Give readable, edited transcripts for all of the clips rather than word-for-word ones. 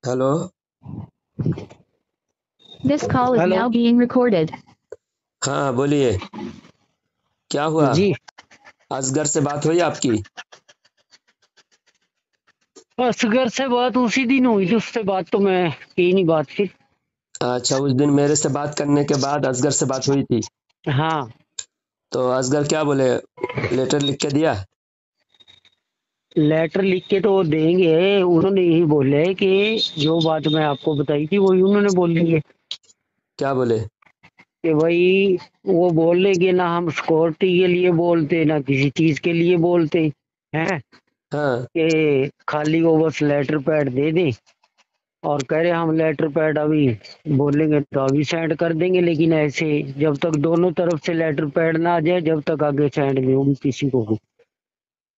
Hello. This call is hello now being recorded. हाँ बोलिए, क्या हुआ? जी। असगर से बात हुई आपकी? असगर से बात उसी दिन हुई थी, उससे बात तो मैं की नहीं बात फिर। अच्छा, उस दिन मेरे से बात करने के बाद असगर से बात हुई थी। हाँ, तो असगर क्या बोले? लेटर लिख के दिया? लेटर लिख के तो वो देंगे। उन्होंने यही बोले कि जो बात मैं आपको बताई थी वही उन्होंने बोली है क्या बोले? कि भाई वो बोल रहे कि ना हम सिक्योरिटी के लिए बोलते ना किसी चीज के लिए बोलते हैं, हाँ, कि खाली वो बस लेटर पैड दे दे। और कह रहे हम लेटर पैड अभी बोलेंगे तो अभी सेंड कर देंगे, लेकिन ऐसे जब तक दोनों तरफ से लेटर पैड ना आ जाए जब तक आगे सेंड नहीं होगी किसी को भी।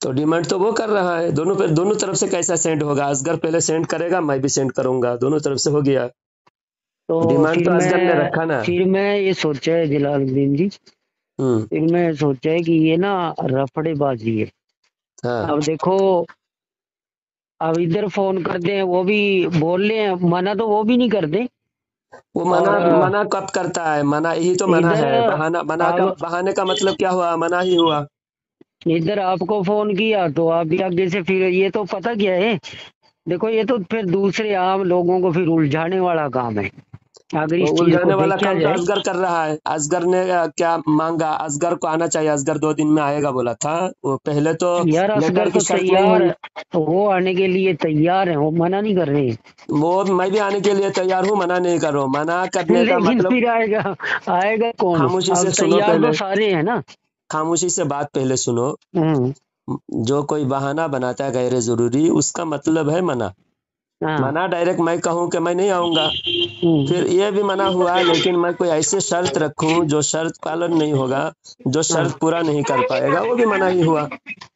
तो डिमांड तो वो कर रहा है, दोनों तरफ से कैसा सेंड होगा? असगर पहले सेंड करेगा, मैं भी सेंड करूंगा, दोनों तरफ से हो गया। तो डिमांड फिर तो असगर ने मैं रखा ना। फिर मैं ये सोचा है जलालुद्दीन जी, हम्म। फिर मैं सोचा है कि ये ना रफड़ेबाजी है। हाँ, अब देखो, अब इधर फोन करते हैं वो भी बोल रहे हैं, मना तो वो भी नहीं करते। वो मना और मना कब करता है? मना यही तो मना इधर है, बहाना। अब बहाने का मतलब क्या हुआ? मना ही हुआ। इधर आपको फोन किया तो आप भी आगे से, फिर ये तो पता क्या है, देखो ये तो फिर दूसरे आम लोगों को फिर उलझाने वाला काम है अगर वो इस चीज को उलझाने वाला देखा काम तो जाए। असगर कर रहा है। असगर ने क्या मांगा? असगर को आना चाहिए, असगर 2 दिन में आएगा बोला था। वो पहले तो यार असगर लेटर की तो शर्त नहीं तैयार हुई। है, वो आने के लिए तैयार है, वो मना नहीं कर रहे वो मैं भी आने के लिए तैयार हूँ, मना नहीं कर रहा हूँ। मना करने का लेकिन मतलब, फिर आएगा आएगा कौन? खामोशी अब से सुनो तैयार तो पहले, सारे हैं ना। खामोशी से बात पहले सुनो। हम्म। जो कोई बहाना बनाता है गैर जरूरी, उसका मतलब है मना। हाँ। मना डायरेक्ट मैं कहूँ कि मैं नहीं आऊंगा, हम्म। फिर ये भी मना हुआ। लेकिन मैं कोई ऐसे शर्त रखूं जो शर्त पालन नहीं होगा, जो हाँ। शर्त पूरा नहीं कर पाएगा, वो भी मना ही हुआ।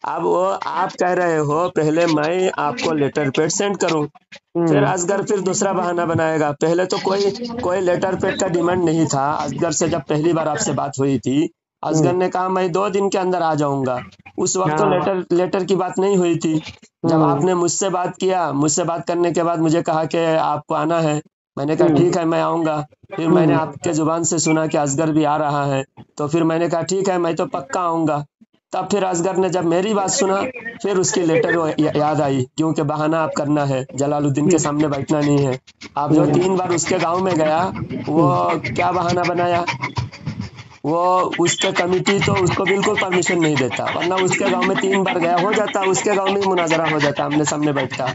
अब वो आप कह रहे हो पहले मैं आपको लेटर पेड सेंड करूं, फिर हम्म। असगर फिर दूसरा बहाना बनाएगा। पहले तो कोई कोई लेटर पेड का डिमांड नहीं था। असगर से जब पहली बार आपसे बात हुई थी, असगर हम्म। ने कहा मैं 2 दिन के अंदर आ जाऊंगा। उस वक्त तो हाँ। लेटर लेटर की बात नहीं हुई थी। जब हम्म। आपने मुझसे बात किया, मुझसे बात करने के बाद मुझे कहा कि आपको आना है, मैंने कहा हम्म। ठीक है मैं आऊंगा। फिर मैंने हम्म। आपके जुबान से सुना कि असगर भी आ रहा है, तो फिर मैंने कहा ठीक है मैं तो पक्का आऊंगा। तब फिर असगर ने जब मेरी बात सुना, फिर उसकी लेटर याद आई, क्योंकि बहाना आप करना है, जलालुद्दीन के सामने बैठना नहीं है। आप जो हम्म। 3 बार उसके गांव में गया, वो क्या बहाना बनाया? वो उसके कमिटी तो उसको बिल्कुल परमिशन नहीं देता, वरना उसके गांव में 3 बार गया, हो जाता, उसके गांव में ही मुनाजरा हो जाता, आमने सामने बैठता।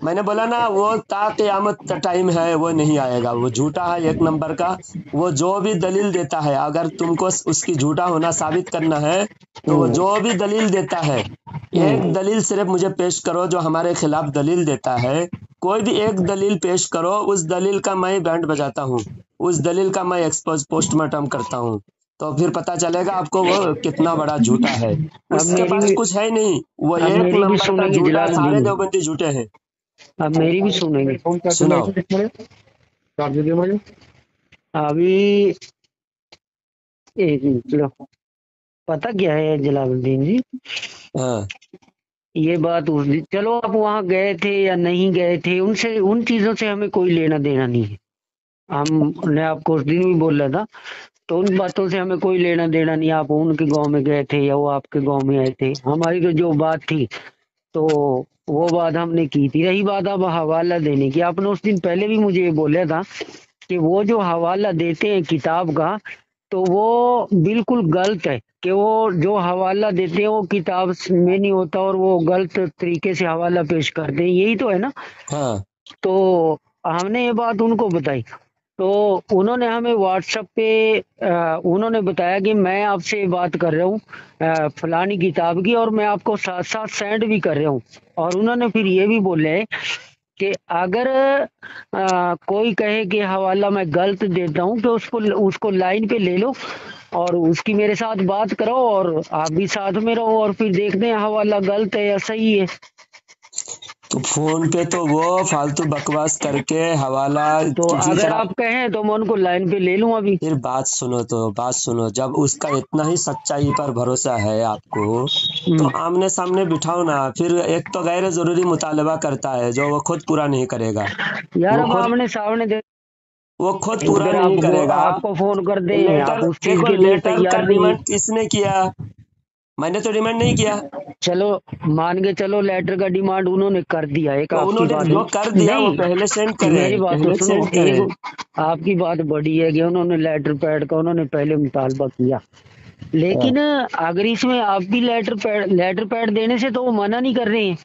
मैंने बोला ना, वो ता क़यामत का टाइम है, वो नहीं आएगा, वो झूठा है 1 नंबर का। वो जो भी दलील देता है, अगर तुमको उसकी झूठा होना साबित करना है, तो वो जो भी दलील देता है, एक दलील सिर्फ मुझे पेश करो जो हमारे खिलाफ दलील देता है। कोई भी एक दलील पेश करो, उस दलील का मैं बैंड बजाता हूँ, उस दलील का मैं एक्सपोज पोस्टमार्टम करता हूँ। तो फिर पता चलेगा आपको वो कितना बड़ा झूठा है। अब उसके मेरी पास भी कुछ है नहीं, वो अब एक मेरी भी नंबर का सुनेंगे झूठा, सारे जलालुद्दीन, देवबंदी झूठे हैं। अब मेरी भी सुनेंगे। सुनाओ। अभी एक मिनट लो। पता क्या है जलालुद्दीन जी, हाँ, ये बात उस दिन, चलो आप वहां गए थे या नहीं गए थे, उनसे उन चीजों से हमें कोई लेना देना नहीं है। हमने आपको उस दिन भी बोला था, तो उन बातों से हमें कोई लेना देना नहीं। आप उनके गांव में गए थे या वो आपके गांव में आए थे, हमारी तो जो बात थी तो वो बात हमने की थी। रही बात अब हवाला देने की, आपने उस दिन पहले भी मुझे ये बोला था कि वो जो हवाला देते हैं किताब का, तो वो बिल्कुल गलत है, कि वो जो हवाला देते हैं वो किताब में नहीं होता और वो गलत तरीके से हवाला पेश करते हैं, यही तो है ना। हाँ, तो हमने ये बात उनको बताई, तो उन्होंने हमें व्हाट्सएप पे उन्होंने बताया कि मैं आपसे बात कर रहा हूँ फलानी किताब की, और मैं आपको साथ साथ सेंड भी कर रहा हूँ। और उन्होंने फिर ये भी बोले है कि अगर कोई कहे कि हवाला मैं गलत देता हूँ तो उसको उसको लाइन पे ले लो और उसकी मेरे साथ बात कराओ और आप भी साथ में रहो और फिर देखते हैं हवाला गलत है या सही है। तो फोन पे तो वो फालतू बकवास करके हवाला तो किसी अगर तरह। आप कहें तो मैं उनको लाइन पे ले लूं अभी। फिर बात सुनो, तो बात सुनो, जब उसका इतना ही सच्चाई पर भरोसा है आपको तो आमने सामने बिठाओ ना। फिर एक तो गैर जरूरी मुतालबा करता है जो वो खुद पूरा नहीं करेगा। यार वो अब खुद आमने सामने वो खुद पूरा अगर नहीं करेगा। आपको फोन कर दे, आप लेटर उस चीज देखो, के लिए लेटर का तैयार नहीं है। डिमांड किसने किया? मैंने तो डिमांड नहीं किया। चलो मान के चलो लेटर का डिमांड उन्होंने कर दिया, एक तो आपकी उन्होंने बात जो कर दिया वो नहीं, पहले सेंड करे, मेरी बात तो पहले सुनो। सेंड करे। एक आपकी बात बड़ी है कि उन्होंने लेटर पैड का उन्होंने पहले मुतालबा किया, हाँ, लेकिन अगर इसमें आप भी लेटर पैड देने से तो वो मना नहीं कर रहे हैं।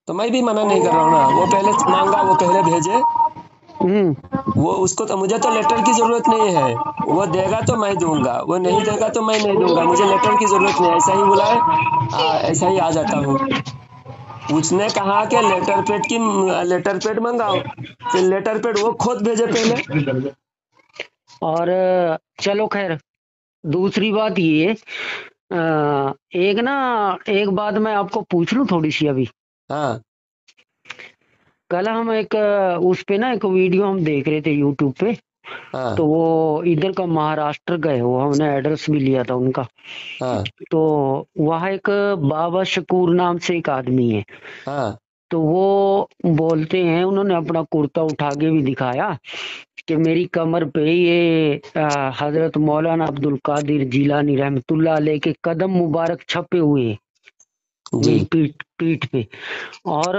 तो मैं भी मना नहीं कर रहा हूँ ना। वो पहले मांगा, वो पहले भेजे। वो उसको तो, मुझे तो लेटर की जरूरत नहीं है। वो देगा तो मैं दूंगा, वो नहीं देगा तो मैं नहीं दूंगा। मुझे लेटर की जरूरत नहीं है। ऐसा ही बुलाए, ऐसा ही आ जाता हूँ। उसने कहा कि लेटर पेड मंगाओ। फिर लेटर पेड वो खुद भेजे पहले। और चलो खैर, दूसरी बात ये एक ना, एक बात मैं आपको पूछ लूं थोड़ी सी अभी। हाँ, कल हम एक उस पे ना एक वीडियो हम देख रहे थे यूट्यूब पे, हाँ, तो वो इधर का महाराष्ट्र गए, वो हमने एड्रेस भी लिया था उनका। हाँ, तो वहाँ एक बाबा शकूर नाम से एक आदमी है, हाँ, तो वो बोलते हैं, उन्होंने अपना कुर्ता उठा के भी दिखाया कि मेरी कमर पे ये हजरत मौलाना अब्दुल कादिर जिलानी रहमतुल्लाह अलैह के कदम मुबारक छपे हुए हैं जी, मेरी पीठ पे। और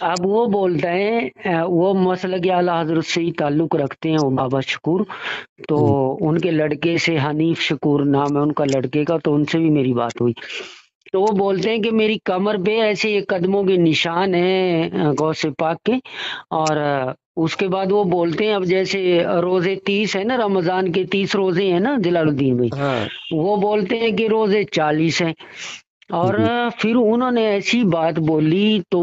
अब वो बोलते हैं वो मसलक के आला हजरत से ही ताल्लुक रखते हैं वो बाबा शकूर। तो उनके लड़के से, हनीफ शकूर नाम है उनका लड़के का, तो उनसे भी मेरी बात हुई। तो वो बोलते हैं कि मेरी कमर पे ऐसे ये कदमों के निशान हैं गौसे पाक के। और उसके बाद वो बोलते हैं, अब जैसे रोजे 30 है ना, रमजान के 30 रोजे हैं ना जलालुद्दीन में, हाँ, वो बोलते हैं कि रोजे 40 हैं। और जी, फिर उन्होंने ऐसी बात बोली, तो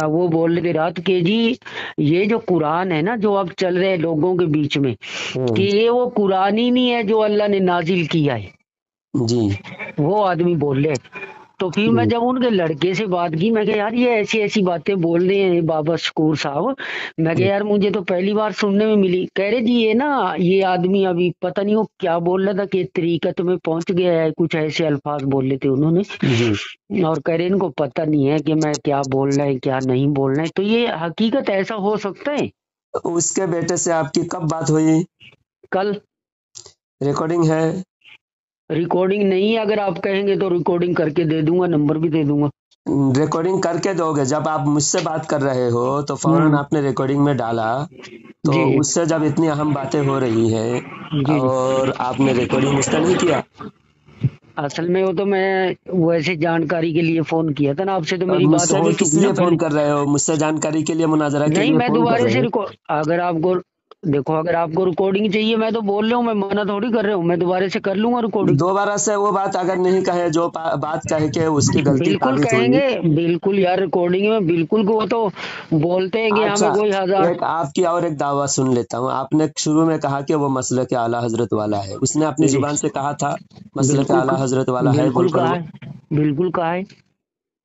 वो बोल रहे रात के जी, ये जो कुरान है ना जो अब चल रहे हैं लोगों के बीच में, कि ये वो कुरान ही नहीं है जो अल्लाह ने नाजिल किया है, जी, वो आदमी बोल रहे। तो फिर मैं जब उनके लड़के से बात की, मैं कहा यार ये ऐसी ऐसी बातें बोल रहे हैं बाबा शकूर साहब, मैं कहा यार मुझे तो पहली बार सुनने में मिली। कह रहे जी ये ना, ये आदमी अभी पता नहीं वो क्या बोल रहा था कि तरीकत में पहुंच गया है, कुछ ऐसे अल्फाज बोल रहे थे उन्होंने। जी। और कह रहे इनको पता नहीं है कि मैं क्या बोल रहा है क्या नहीं बोल रहा है। तो ये हकीकत ऐसा हो सकता है? उसके बेटे से आपकी कब बात हुई? कल। रिकॉर्डिंग है? रिकॉर्डिंग नहीं है, अगर आप कहेंगे तो रिकॉर्डिंग करके दे दूंगा, नंबर भी दे दूंगा। रिकॉर्डिंग करके दोगे? जब आप मुझसे बात कर रहे हो तो फौरन आपने रिकॉर्डिंग में डाला, तो जी उससे जब इतनी अहम बातें हो रही है जी। और आपने रिकॉर्डिंग उसका नहीं किया। असल में वो तो मैं वैसे जानकारी के लिए फोन किया था ना आपसे, तो और मेरी बात मुझसे हो भी किस चुकी ना लिए फोन पहले। कर रहे हो? मुझसे जानकारी के लिए, मुनाजरा के नहीं, लिए मैं फोन कर दोबारा रहे से हो? अगर आपको देखो, अगर आपको रिकॉर्डिंग चाहिए, मैं तो बोल रहा हूँ, मैं मना थोड़ी कर रहा हूँ, मैं दोबारा से कर लूंगा रिकॉर्डिंग। दोबारा से वो बात अगर नहीं कहे, जो बात कहे के उसकी गलती बिल्कुल साबित हुई। कहेंगे, बिल्कुल यार, रिकॉर्डिंग में बिल्कुल। वो तो बोलते हैं कि अच्छा, हमें कोई हजार। एक आपकी और एक दावा सुन लेता हूँ। आपने शुरू में कहा कि वो मसलक आला हजरत वाला है। उसने अपनी जी जुबान से कहा था मसलक बिल्कुल आला हजरत वाला है बिल्कुल बोलकर कहा वो? है, बिल्कुल कहा है।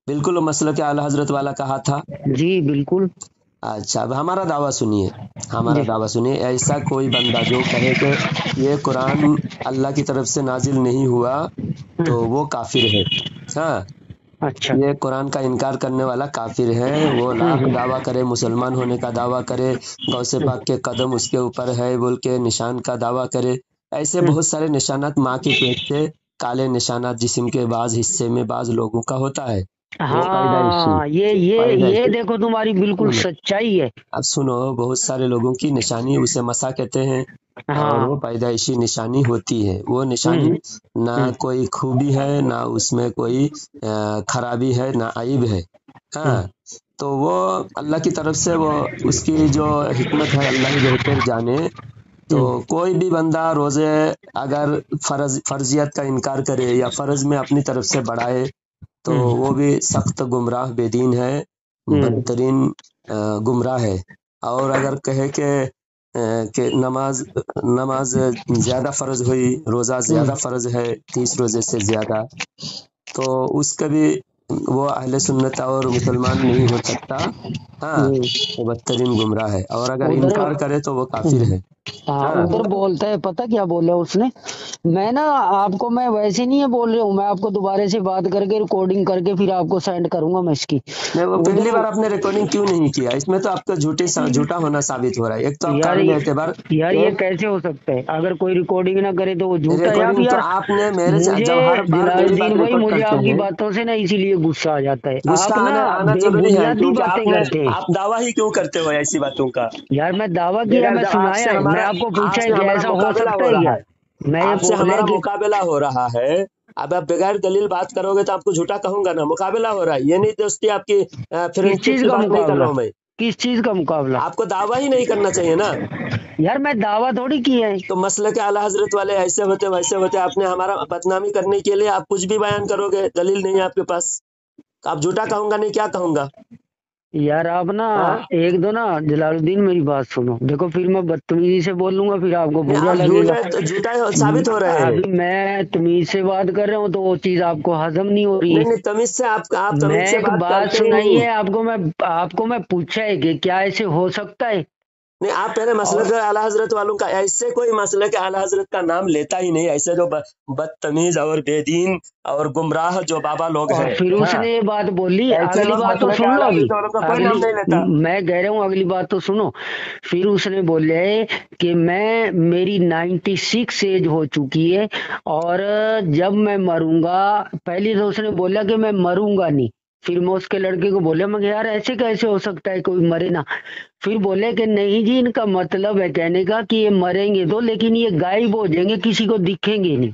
बिल्कुल वो मसलक आला हजरत वाला कहा था। जी बिल्कुल। अच्छा, अब हमारा दावा सुनिए। हमारा जी दावा सुनिए। ऐसा कोई बंदा जो कहे कि ये कुरान अल्लाह की तरफ से नाजिल नहीं हुआ तो वो काफिर है। हाँ, अच्छा। ये कुरान का इनकार करने वाला काफिर है। वो लाख दावा करे, मुसलमान होने का दावा करे, गौसे पाक के कदम उसके ऊपर है बोल के निशान का दावा करे। ऐसे बहुत सारे निशानात, माँ के पेट से काले निशानात जिस्म के बाज हिस्से में बाज लोगों का होता है। वो पैदाइशी, हाँ, ये पैदाइशी। देखो तुम्हारी बिल्कुल सुनो, सच्चाई है। अब सुनो, बहुत सारे लोगों की निशानी, उसे मसा कहते हैं, और वो हाँ। पैदाइशी निशानी होती है। वो निशानी हम्म ना हम्म कोई खूबी है, ना उसमें कोई खराबी है, ना अईब है। हाँ, हम्म तो वो अल्लाह की तरफ से, वो उसकी जो हिकमत है अल्लाह ही बेहतर जाने। तो हम्म कोई भी बंदा रोजे अगर फर्जियत का इनकार करे या फर्ज में अपनी तरफ से बढ़ाए तो हम्म वो भी सख्त गुमराह बेदीन है, हम्म बदतरीन गुमराह है। और अगर कहे कि नमाज नमाज ज्यादा फर्ज हुई, रोजा हम्म ज्यादा फर्ज है 30 रोजे से ज्यादा, तो उसका भी वो अहले सुन्नत और मुसलमान नहीं हो सकता। हाँ, वो बदतरीन गुमराह है, और अगर उधर इनकार करे तो वो काफिर है। हाँ हाँ, उधर बोलता है, पता क्या बोला उसने, मैं ना आपको, मैं वैसे नहीं है बोल रहा हूँ, मैं आपको दोबारा से बात करके रिकॉर्डिंग करके फिर आपको सेंड करूंगा मैं इसकी। नहीं, वो पहली उधर बार आपने रिकॉर्डिंग क्यों नहीं किया? इसमें तो आपका झूठा होना साबित हो रहा है। एक तो आप यार काबिल ये एतबार, यार ये एक कैसे हो सकता है, अगर कोई रिकॉर्डिंग ना करे तो वो झूठा है। आप रिकॉर्डिंग तो यार आपने मेरे से, मुझे जब हर बार मेरी जलालुद्दीन बात भाई, रिकॉर्ड मुझे करते आपकी हैं, बातों से ना इसीलिए गुस्सा आ जाता है, गुस्सा आप ना आना जरूरी है, बेबुनियादी क्योंकि बातें करते हैं। आप दावा ही क्यों करते हो ऐसी बातों का? यार मैं दावा किया, बगैर मैं जब सुनाया है, मैं आपको पूछा है आपसे कि हमारा ऐसा हो मुकाबला सकता हो है रहा क्या, है, मैं ये आपसे बोल रहे हमारा हैं कि मुकाबला हो रहा है। अब आप बगैर दलील बात करोगे तो आपको झूठा कहूंगा ना। मुकाबला हो रहा है, ये नहीं दोस्ती आपकी, किस फ्रेंडशिप चीज की का बात नहीं कर रहा मुकाबला, हूं मैं। किस चीज का मुकाबला। आपको दावा ही नहीं करना चाहिए ना। यार मैं दावा थोड़ी किया है। तो मसले के आला हजरत वाले ऐसे होते वैसे होते, आपने हमारा बदनामी करने के लिए आप कुछ भी बयान करोगे, दलील नहीं है आपके पास, तो आप झूठा कहूंगा नहीं, क्या कहूंगा? यार आप ना हाँ, एक दो ना जलालुद्दीन मेरी बात सुनो, देखो फिर मैं बदतमीजी से बोल लूंगा फिर आपको नहीं, बुरा आप लगेगा। झूठा साबित हो रहे हैं। अभी मैं तमीज से बात कर रहा हूँ तो वो चीज आपको हजम नहीं हो रही नहीं है। नहीं, तमीज से आप मैं तमीज से एक बात बात करते ही सुनाई नहीं। है आपको मैं पूछा है कि क्या ऐसे हो सकता है। नहीं, आप पहले मसलक और आला हजरत वालों का, ऐसे कोई मसलक आला हजरत का नाम लेता ही नहीं, ऐसे जो बदतमीज और बेदीन और गुमराह जो बाबा लोग और हैं। फिर हाँ, उसने ये बात बोली, ऐसे अगली लोग बात तो मसलक सुन लो आला अभी, हजरत वालों का कोई नाम अगली नहीं लेता। मैं कह रहा हूँ अगली बात तो सुनो। फिर उसने बोले कि मेरी 96 एज हो चुकी है, और जब मैं मरूंगा, पहले तो उसने बोला कि मैं मरूंगा नहीं। फिर मैं उसके लड़के को बोला, मैं यार ऐसे कैसे हो सकता है कोई मरे ना। फिर बोले कि नहीं जी, इनका मतलब है कहने का कि ये मरेंगे तो, लेकिन ये गायब हो जाएंगे, किसी को दिखेंगे नहीं।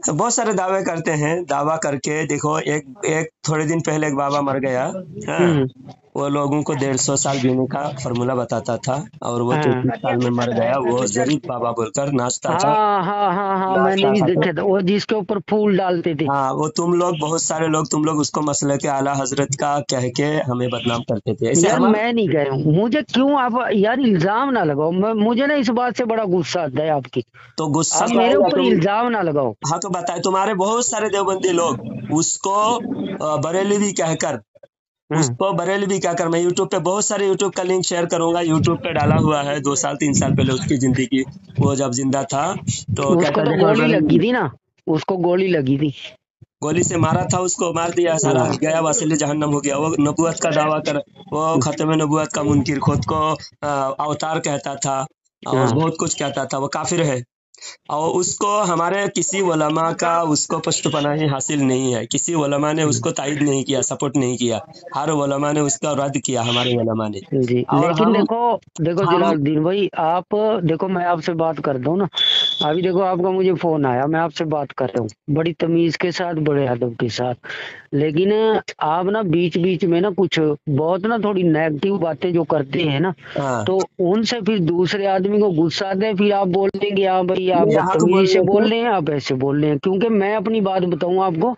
तो बहुत सारे दावे करते हैं, दावा करके देखो, एक एक थोड़े दिन पहले एक बाबा मर गया। हाँ, हम्म। वो लोगों को 150 साल जीने का फॉर्मूला बताता था, और वो हाँ 33 साल में मर गया। वो जरीफ बाबा बोलकर नाचता था, हाँ मैंने नाचता भी था। तो देखा था, वो जिसके ऊपर फूल डालते थे। हाँ, वो तुम लोग, बहुत सारे लोग, तुम लोग उसको मसले के आला हजरत का कह के हमें बदनाम करते थे, ऐसे यार हमारे। मैं नहीं कह रहा हूँ, मुझे क्यों आप यार इल्जाम ना लगाओ, मुझे ना इस बात से बड़ा गुस्सा आता है आपकी। तो गुस्सा आप तो मेरे आएगा ऊपर तुम। इल्जाम ना लगाओ। हाँ, तो बताए, तुम्हारे बहुत सारे देवबंदी लोग उसको बरेलवी कहकर, हाँ, उसको बरेलवी कहकर, मैं यूट्यूब पे बहुत सारे, यूट्यूब का लिंक शेयर करूंगा, यूट्यूब पे डाला हुआ है, 2 साल 3 साल पहले उसकी जिंदगी, वो जब जिंदा था तो उसको कहता, तो देखो मैं गोली लगी बरेलवी। थी ना, उसको गोली लगी थी। गोली से मारा था, उसको मार दिया, सारा हाँ गया, वसीले जहन्नम हो गया। वो नबूवत का दावा कर, वो खत्म नबूवत का मुनकिर, खुद को अवतार कहता था और हाँ। बहुत कुछ कहता था, वो काफिर है। और उसको हमारे किसी उलमा का उसको पश्त पनाही हासिल नहीं है, किसी उलमा ने उसको तायद नहीं किया, सपोर्ट नहीं किया, हर उलमा ने उसका रद्द किया, हमारे उलमा ने। जी और लेकिन देखो, देखो हम जलालुद्दीन भाई, आप देखो, मैं आपसे बात करता हूँ ना, अभी देखो आपका मुझे फोन आया, मैं आपसे बात कर रहा हूँ बड़ी तमीज के साथ, बड़े अदब के साथ, लेकिन आप ना बीच बीच में ना कुछ बहुत ना थोड़ी नेगेटिव बातें जो करते हैं ना, हाँ, तो उनसे फिर दूसरे आदमी को गुस्सा आते हैं, फिर आप बोल देंगे हाँ भाई आप नहीं, हक बदतमीजी से बोलने से। बोल रहे हैं, आप ऐसे बोल रहे हैं। क्योंकि मैं अपनी बात बताऊं आपको,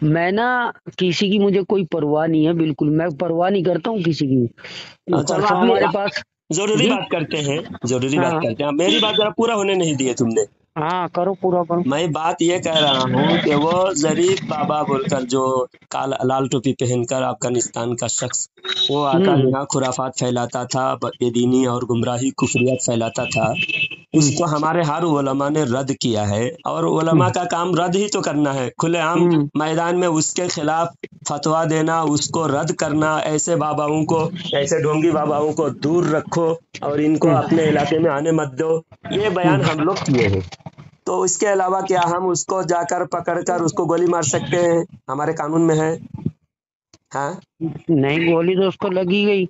मैं ना किसी की मुझे कोई परवाह नहीं है, बिल्कुल मैं परवाह नहीं करता हूँ किसी की। चलो, परसों अपनी हमारे पास। जरूरी जी। बात करते हैं, जरूरी बात हाँ करते हैं। मेरी बात जरा पूरा होने नहीं दिए तुमने। हाँ, करो पूरा करो। मैं बात ये कह रहा हूँ कि वो जरीफ बाबा बोलकर, जो लाल टोपी पहनकर अफगानिस्तान का शख्स, वो आकर हम्म यहाँ खुराफात फैलाता था, बेदीनी और गुमराही कुफरियत फैलाता था। हम्म उसको हमारे हर उलमा ने रद्द किया है, और उलमा हम्म का काम रद्द ही तो करना है, खुलेआम हम्म मैदान में उसके खिलाफ फतवा देना, उसको रद्द करना। ऐसे बाबाओं को, ऐसे ढोंगी बाबाओं को दूर रखो, और इनको हम्म अपने इलाके में आने मत दो, ये बयान हम लोग किए हैं। तो इसके अलावा क्या हम उसको जाकर पकड़कर उसको गोली मार सकते हैं? हमारे कानून में है। हाँ, नहीं, गोली तो उसको लगी गई।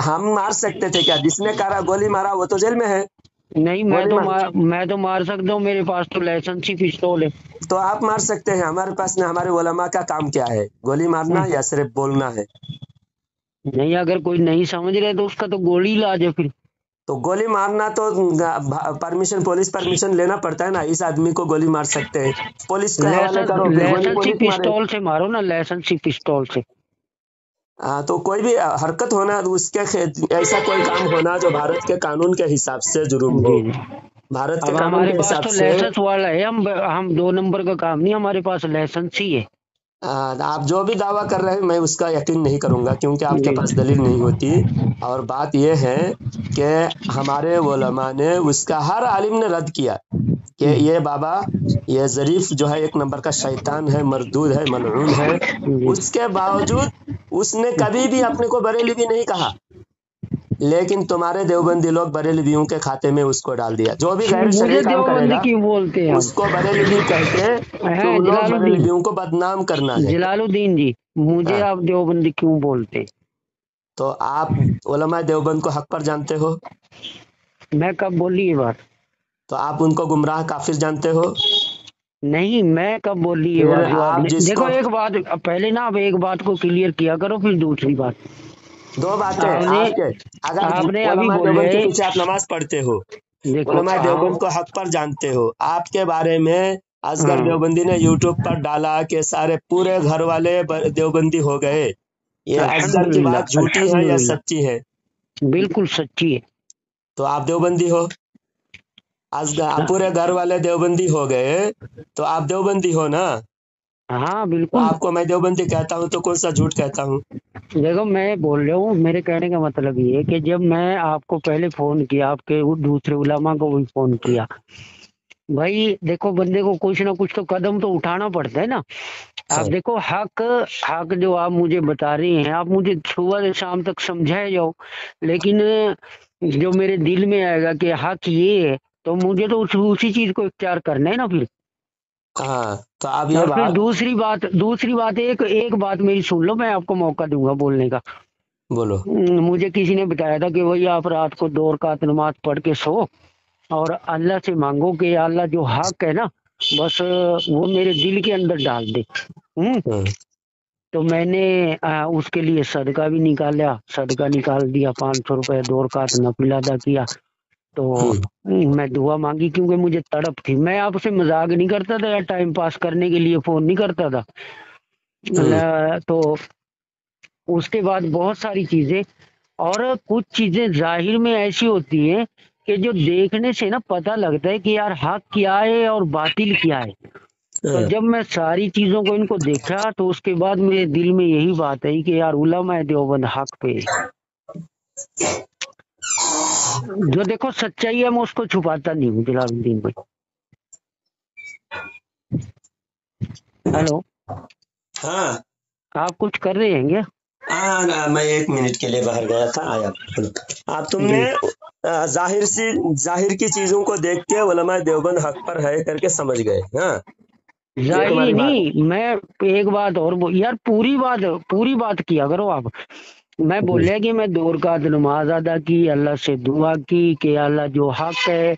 हम मार सकते थे क्या? जिसने कारा गोली मारा वो तो जेल में है। नहीं, गोली मार, मैं तो मार सकता हूँ, मेरे पास तो लाइसेंस ही पिस्तौल है। तो आप मार सकते हैं, हमारे पास ने, हमारे उलमा का काम क्या है? गोली मारना या सिर्फ बोलना है? नहीं, अगर कोई नहीं समझ रहे तो उसका तो गोली इलाज है फिर। तो गोली मारना तो परमिशन, पुलिस परमिशन लेना पड़ता है ना। इस आदमी को गोली मार सकते हैं, पुलिस के हवाले करो, फिर गोली लाइसेंस ही पुलिस मारे। पिस्तौल से मारो ना, लाइसेंस ही पिस्तौल से। तो कोई भी हरकत होना, उसके ऐसा कोई काम होना जो भारत के कानून के हिसाब से जुर्म हो, जी जी। भारत के अब कानून हमारे के पास हिसाब तो से। लाइसेंस वाला है, हम 2 नंबर का काम नहीं, हमारे पास लाइसेंस ही है। आप जो भी दावा कर रहे हैं मैं उसका यकीन नहीं करूंगा, क्योंकि आपके जी पास दलील नहीं होती। और बात यह है कि हमारे उलमा ने उसका, हर आलिम ने रद्द किया कि ये बाबा, ये ज़रीफ जो है एक नंबर का शैतान है, मरदूद है, मलऊन है। जी उसके बावजूद उसने कभी भी अपने को बरेलवी नहीं कहा, लेकिन तुम्हारे देवबंदी लोग बरेलवियों के खाते में उसको डाल दिया। जो भी गैर मुझे शरई काम देवबंदी करेगा क्यों बोलते हैं उसको बरेलवी कह के हैं तुम लोग जलालुद्दीन, बरेलवियों को बदनाम करना है। जलालुद्दीन जी, मुझे हाँ, आप देवबंदी क्यों बोलते हैं? तो आप उलमा देवबंद को हक पर जानते हो, मैं कब बोली ये बात? तो आप उनको गुमराह काफिर जानते हो। नहीं, मैं कब बोली ये फिर बात जो आप आपने? जिसको, देखो एक बात, पहले ना आप एक बात को क्लियर किया करो, फिर दूसरी बात। दो बातें आपने आपके, अगर आपने अभी उलमा बोले, देवबंद के पीछे आप नमाज पढ़ते हो, देखो उलमा देवबंद को हक पर जानते हो, आपके बारे में असगर हाँ, देवबंदी ने यूट्यूब पर डाला कि सारे पूरे घर वाले देवबंदी हो गए, ये असगर की बात अल्हम्दुलिल्लाह झूठी है या अल्हम्दुलिल्लाह, सच्ची है? बिल्कुल सच्ची है। तो आप देवबंदी हो। असगर पूरे घर वाले देवबंदी हो गए तो आप देवबंदी हो ना। हाँ तो बिल्कुल। आपको मैं देवबंदी कहता हूँ तो कौन सा झूठ कहता हूँ? देखो मैं बोल रहा हूँ, मेरे कहने का मतलब ये है कि जब मैं आपको पहले फोन किया, आपके दूसरे उलमा को भी फोन किया, भाई देखो बंदे को कुछ ना कुछ तो कदम तो उठाना पड़ता है ना। आप हाँ, देखो हक, हक जो आप मुझे बता रही हैं, आप मुझे सुबह से शाम तक समझाए जाओ, लेकिन जो मेरे दिल में आएगा कि हक ये है, तो मुझे तो उसी चीज को इख्तियार करना है ना फिर। हाँ, तो अब ये और फिर बात दूसरी बात, एक एक बात मेरी सुन लो, मैं आपको मौका दूंगा बोलने का। बोलो। मुझे किसी ने बताया था कि भाई आप रात को 2 रकात नमाज पढ़ के सो और अल्लाह से मांगो कि या अल्लाह जो हक है ना, बस वो मेरे दिल के अंदर डाल दे। हम्म, तो मैंने उसके लिए सदका भी निकाला, सदका निकाल दिया, 500 रुपए, 2 रकात नफिल अदा किया। तो हम्म, मैं दुआ मांगी क्योंकि मुझे तड़प थी। मैं आपसे मजाक नहीं करता था या टाइम पास करने के लिए फोन नहीं करता था। हम्म, तो उसके बाद बहुत सारी चीजें, और कुछ चीजें जाहिर में ऐसी होती हैं कि जो देखने से ना पता लगता है कि यार हक क्या है और बातिल क्या है। तो हाँ, जब मैं सारी चीजों को इनको देखा, तो उसके बाद मेरे दिल में यही बात आई कि यार उलमा देवबंद हक पे है। जो देखो सच्चाई है, मैं उसको छुपाता नहीं हूँ जलालुद्दीन भाई। हेलो, हाँ, आप कुछ कर रहे हैं क्या? हाँ, मैं 1 मिनट के लिए बाहर गया था, आया। बोलो। आप तुमने जी, जाहिर की चीजों को देख के उलमा देवबंद हक पर है करके समझ गए। हाँ, ये जाहिर तुम्हारी बात। नहीं, मैं एक बात और यार पूरी बात किया करो आप। मैं हम्म, बोले कि मैं 2 रकात नमाज अदा की, अल्लाह से दुआ की कि अल्लाह जो हक है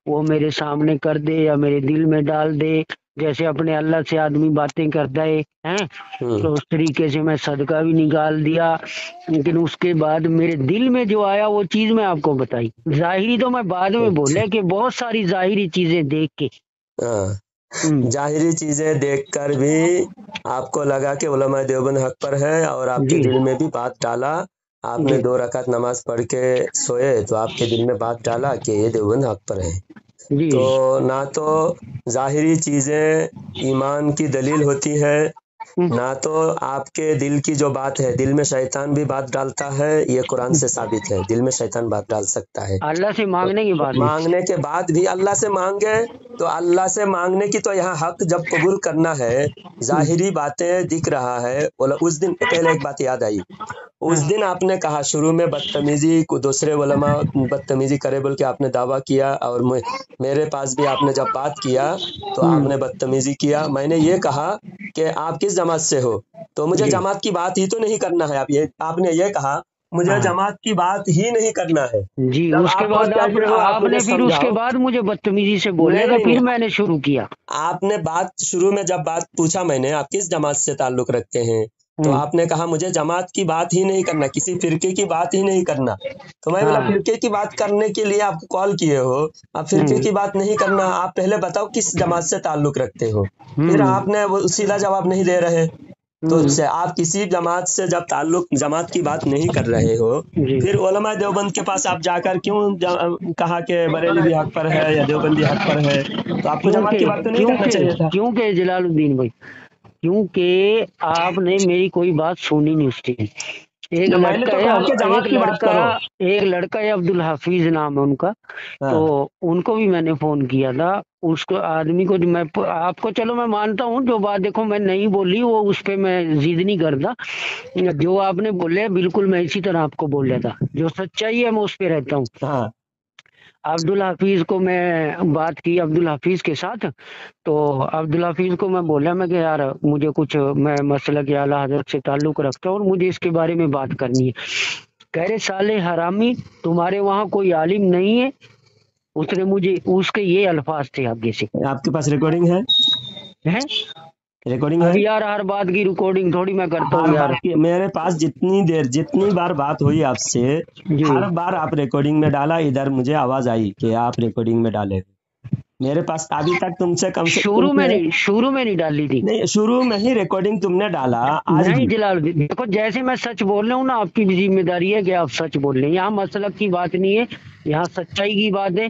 वो मेरे सामने कर दे या मेरे दिल में डाल दे। जैसे अपने अल्लाह से आदमी बातें करता है, हैं? हम्म, तो उस तरीके से मैं सदका भी निकाल दिया। लेकिन उसके बाद मेरे दिल में जो आया वो चीज मैं आपको बताई। जाहिरी तो मैं बाद में अच्छा, बोले कि बहुत सारी जाहिरी चीजें देख के। हाँ, हम्म, जाहिरी चीजें देखकर भी आपको लगा कि उलमा देवबंद हक पर है, और आपके जी दिल में भी बात डाला। आपने जी 2 रकात नमाज पढ़ के सोए तो आपके दिल में बात डाला कि ये देवबंद हक पर है। जी तो ना तो जाहिरी चीजें ईमान की दलील होती है, हम्म, ना तो आपके दिल की जो बात है, दिल में शैतान भी बात डालता है, ये कुरान से साबित है, दिल में शैतान बात डाल सकता है। अल्लाह से तो मांगने की बात में। मांगने के बाद भी अल्लाह से मांगे, तो अल्लाह से मांगने की तो यहाँ हक जब कबूल करना है, जाहिरी बातें दिख रहा है। उस दिन पहले एक बात याद आई, उस हाँ, दिन आपने कहा शुरू में बदतमीजी को, दूसरे उलमा बदतमीजी करे बोल के आपने दावा किया, और मेरे पास भी आपने जब बात किया तो हम्म, आपने बदतमीजी किया। मैंने ये कहा कि आप किस जमात से हो, तो मुझे जी जमात की बात ही तो नहीं करना है। आपने ये कहा मुझे हाँ जमात की बात ही नहीं करना है। जी। जब उसके आप खुद बाद कहते हो, आप मुझे आपने फिर उसके समझाओ। बाद मुझे बदतमीजी से बोलने नहीं का नहीं नहीं, फिर मैंने शुरू किया। आपने बात शुरू में जब बात पूछा मैंने, आप किस जमात से ताल्लुक रखते हैं, तो हम्म, आपने कहा मुझे जमात की बात ही नहीं करना, किसी फिरके की बात ही नहीं करना। तो मैं बोला हाँ, फिरके की बात करने के लिए आप कॉल किए हो, आप फिरके हम्म, की बात नहीं करना, आप पहले बताओ किस जमात से ताल्लुक रखते हो। फिर हम्म, आपने वो सीधा जवाब नहीं दे रहे। तो हम्म, आप किसी जमात से जब ताल्लुक, जमात की बात नहीं कर रहे हो, जी। फिर उलमा देवबंद के पास आप जाकर क्यों कहा कि बरेलवी हक पर है या देवबंदी हक पर है? तो आपको जमात क्योंकि की बात तो नहीं करना क्योंकि चाहिए था। क्योंकि जलालुद्दीन भाई, क्योंकि आपने मेरी कोई बात सुनी नहीं उसकी। एक तो मैंने लड़का तो है कहा कि जवाब की बात करो। एक लड़का है अब्दुल हाफिज नाम है उनका, हाँ तो उनको भी मैंने फोन किया था। उसको आदमी को जो मैं आपको, चलो मैं मानता हूँ जो बात, देखो मैं नहीं बोली वो उस पे मैं जिद नहीं करता। जो आपने बोले बिल्कुल मैं इसी तरह आपको बोल रहा था, जो सच्चाई है मैं उस पे रहता हूँ। हाँ अब्दुल हाफिज को मैं बात की अब्दुल हाफिज के साथ, तो अब्दुल हाफिज को मैं बोला मैं कि यार मुझे कुछ, मैं मसला के आला हजरत से ताल्लुक रखता हूँ और मुझे इसके बारे में बात करनी है। कह रहे साले हरामी, तुम्हारे वहाँ कोई आलिम नहीं है। उसने मुझे उसके ये अल्फाज थे आगे से। आपके पास रिकॉर्डिंग है? हैं? रिकॉर्डिंग अब है? यार हर बात की रिकॉर्डिंग थोड़ी मैं करता हर हूँ यार। बात की मेरे पास जितनी बार बात हुई आपसे, जी। हर बार आप रिकॉर्डिंग में डाला, इधर मुझे आवाज आई कि आप रिकॉर्डिंग में डाले। मेरे पास अभी तक तुमसे कम से तुमसे शुरू में नहीं डाली थी। नहीं, शुरू में ही रिकॉर्डिंग तुमने डाला, आज नहीं भी। जलालुद्दीन, देखो जैसे मैं सच बोल रहा हूँ ना, आपकी भी जिम्मेदारी है कि आप सच बोल रहे हैं। यहाँ मसलक की बात नहीं है, यहाँ सच्चाई की बात है।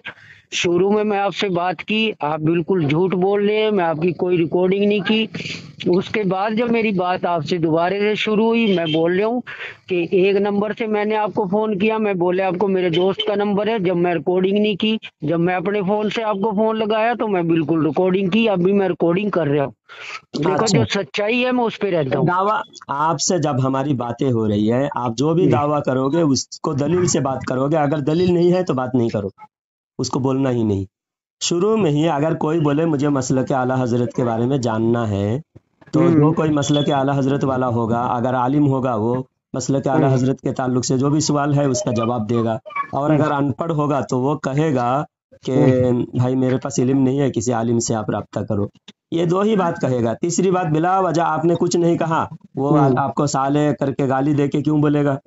शुरू में मैं आपसे बात की, आप बिल्कुल झूठ बोल रहे हैं, मैं आपकी कोई रिकॉर्डिंग नहीं की। उसके बाद जब मेरी बात आपसे दोबारा से शुरू हुई, मैं बोल रहा हूँ कि एक नंबर से मैंने आपको फोन किया, मैं बोले आपको मेरे दोस्त का नंबर है, जब मैं रिकॉर्डिंग नहीं की। जब मैं अपने फोन से आपको फोन लगाया तो मैं बिल्कुल रिकॉर्डिंग की, अभी मैं रिकॉर्डिंग कर रहा हूँ। देखो अच्छा, जो सच्चाई है मैं उस पे रहता हूँ। दावा, आपसे जब हमारी बातें हो रही है, आप जो भी जी। दावा करोगे उसको दलील से बात करोगे, अगर दलील नहीं है तो बात नहीं करो, उसको बोलना ही नहीं। शुरू में ही अगर कोई बोले मुझे मसलक आला हजरत के बारे में जानना है, तो जो कोई मसलक आला हजरत वाला होगा, अगर आलिम होगा, वो मसलक आला हम्म, हजरत के ताल्लुक से जो भी सवाल है उसका जवाब देगा। और हम्म, अगर अनपढ़ होगा तो वो कहेगा कि भाई मेरे पास इल्म नहीं है, किसी आलिम से आप राब्ता करो। ये दो ही बात कहेगा। तीसरी बात, बिला वजह आपने कुछ नहीं कहा, वो हम्म, आपको साले करके गाली दे के क्यों बोलेगा?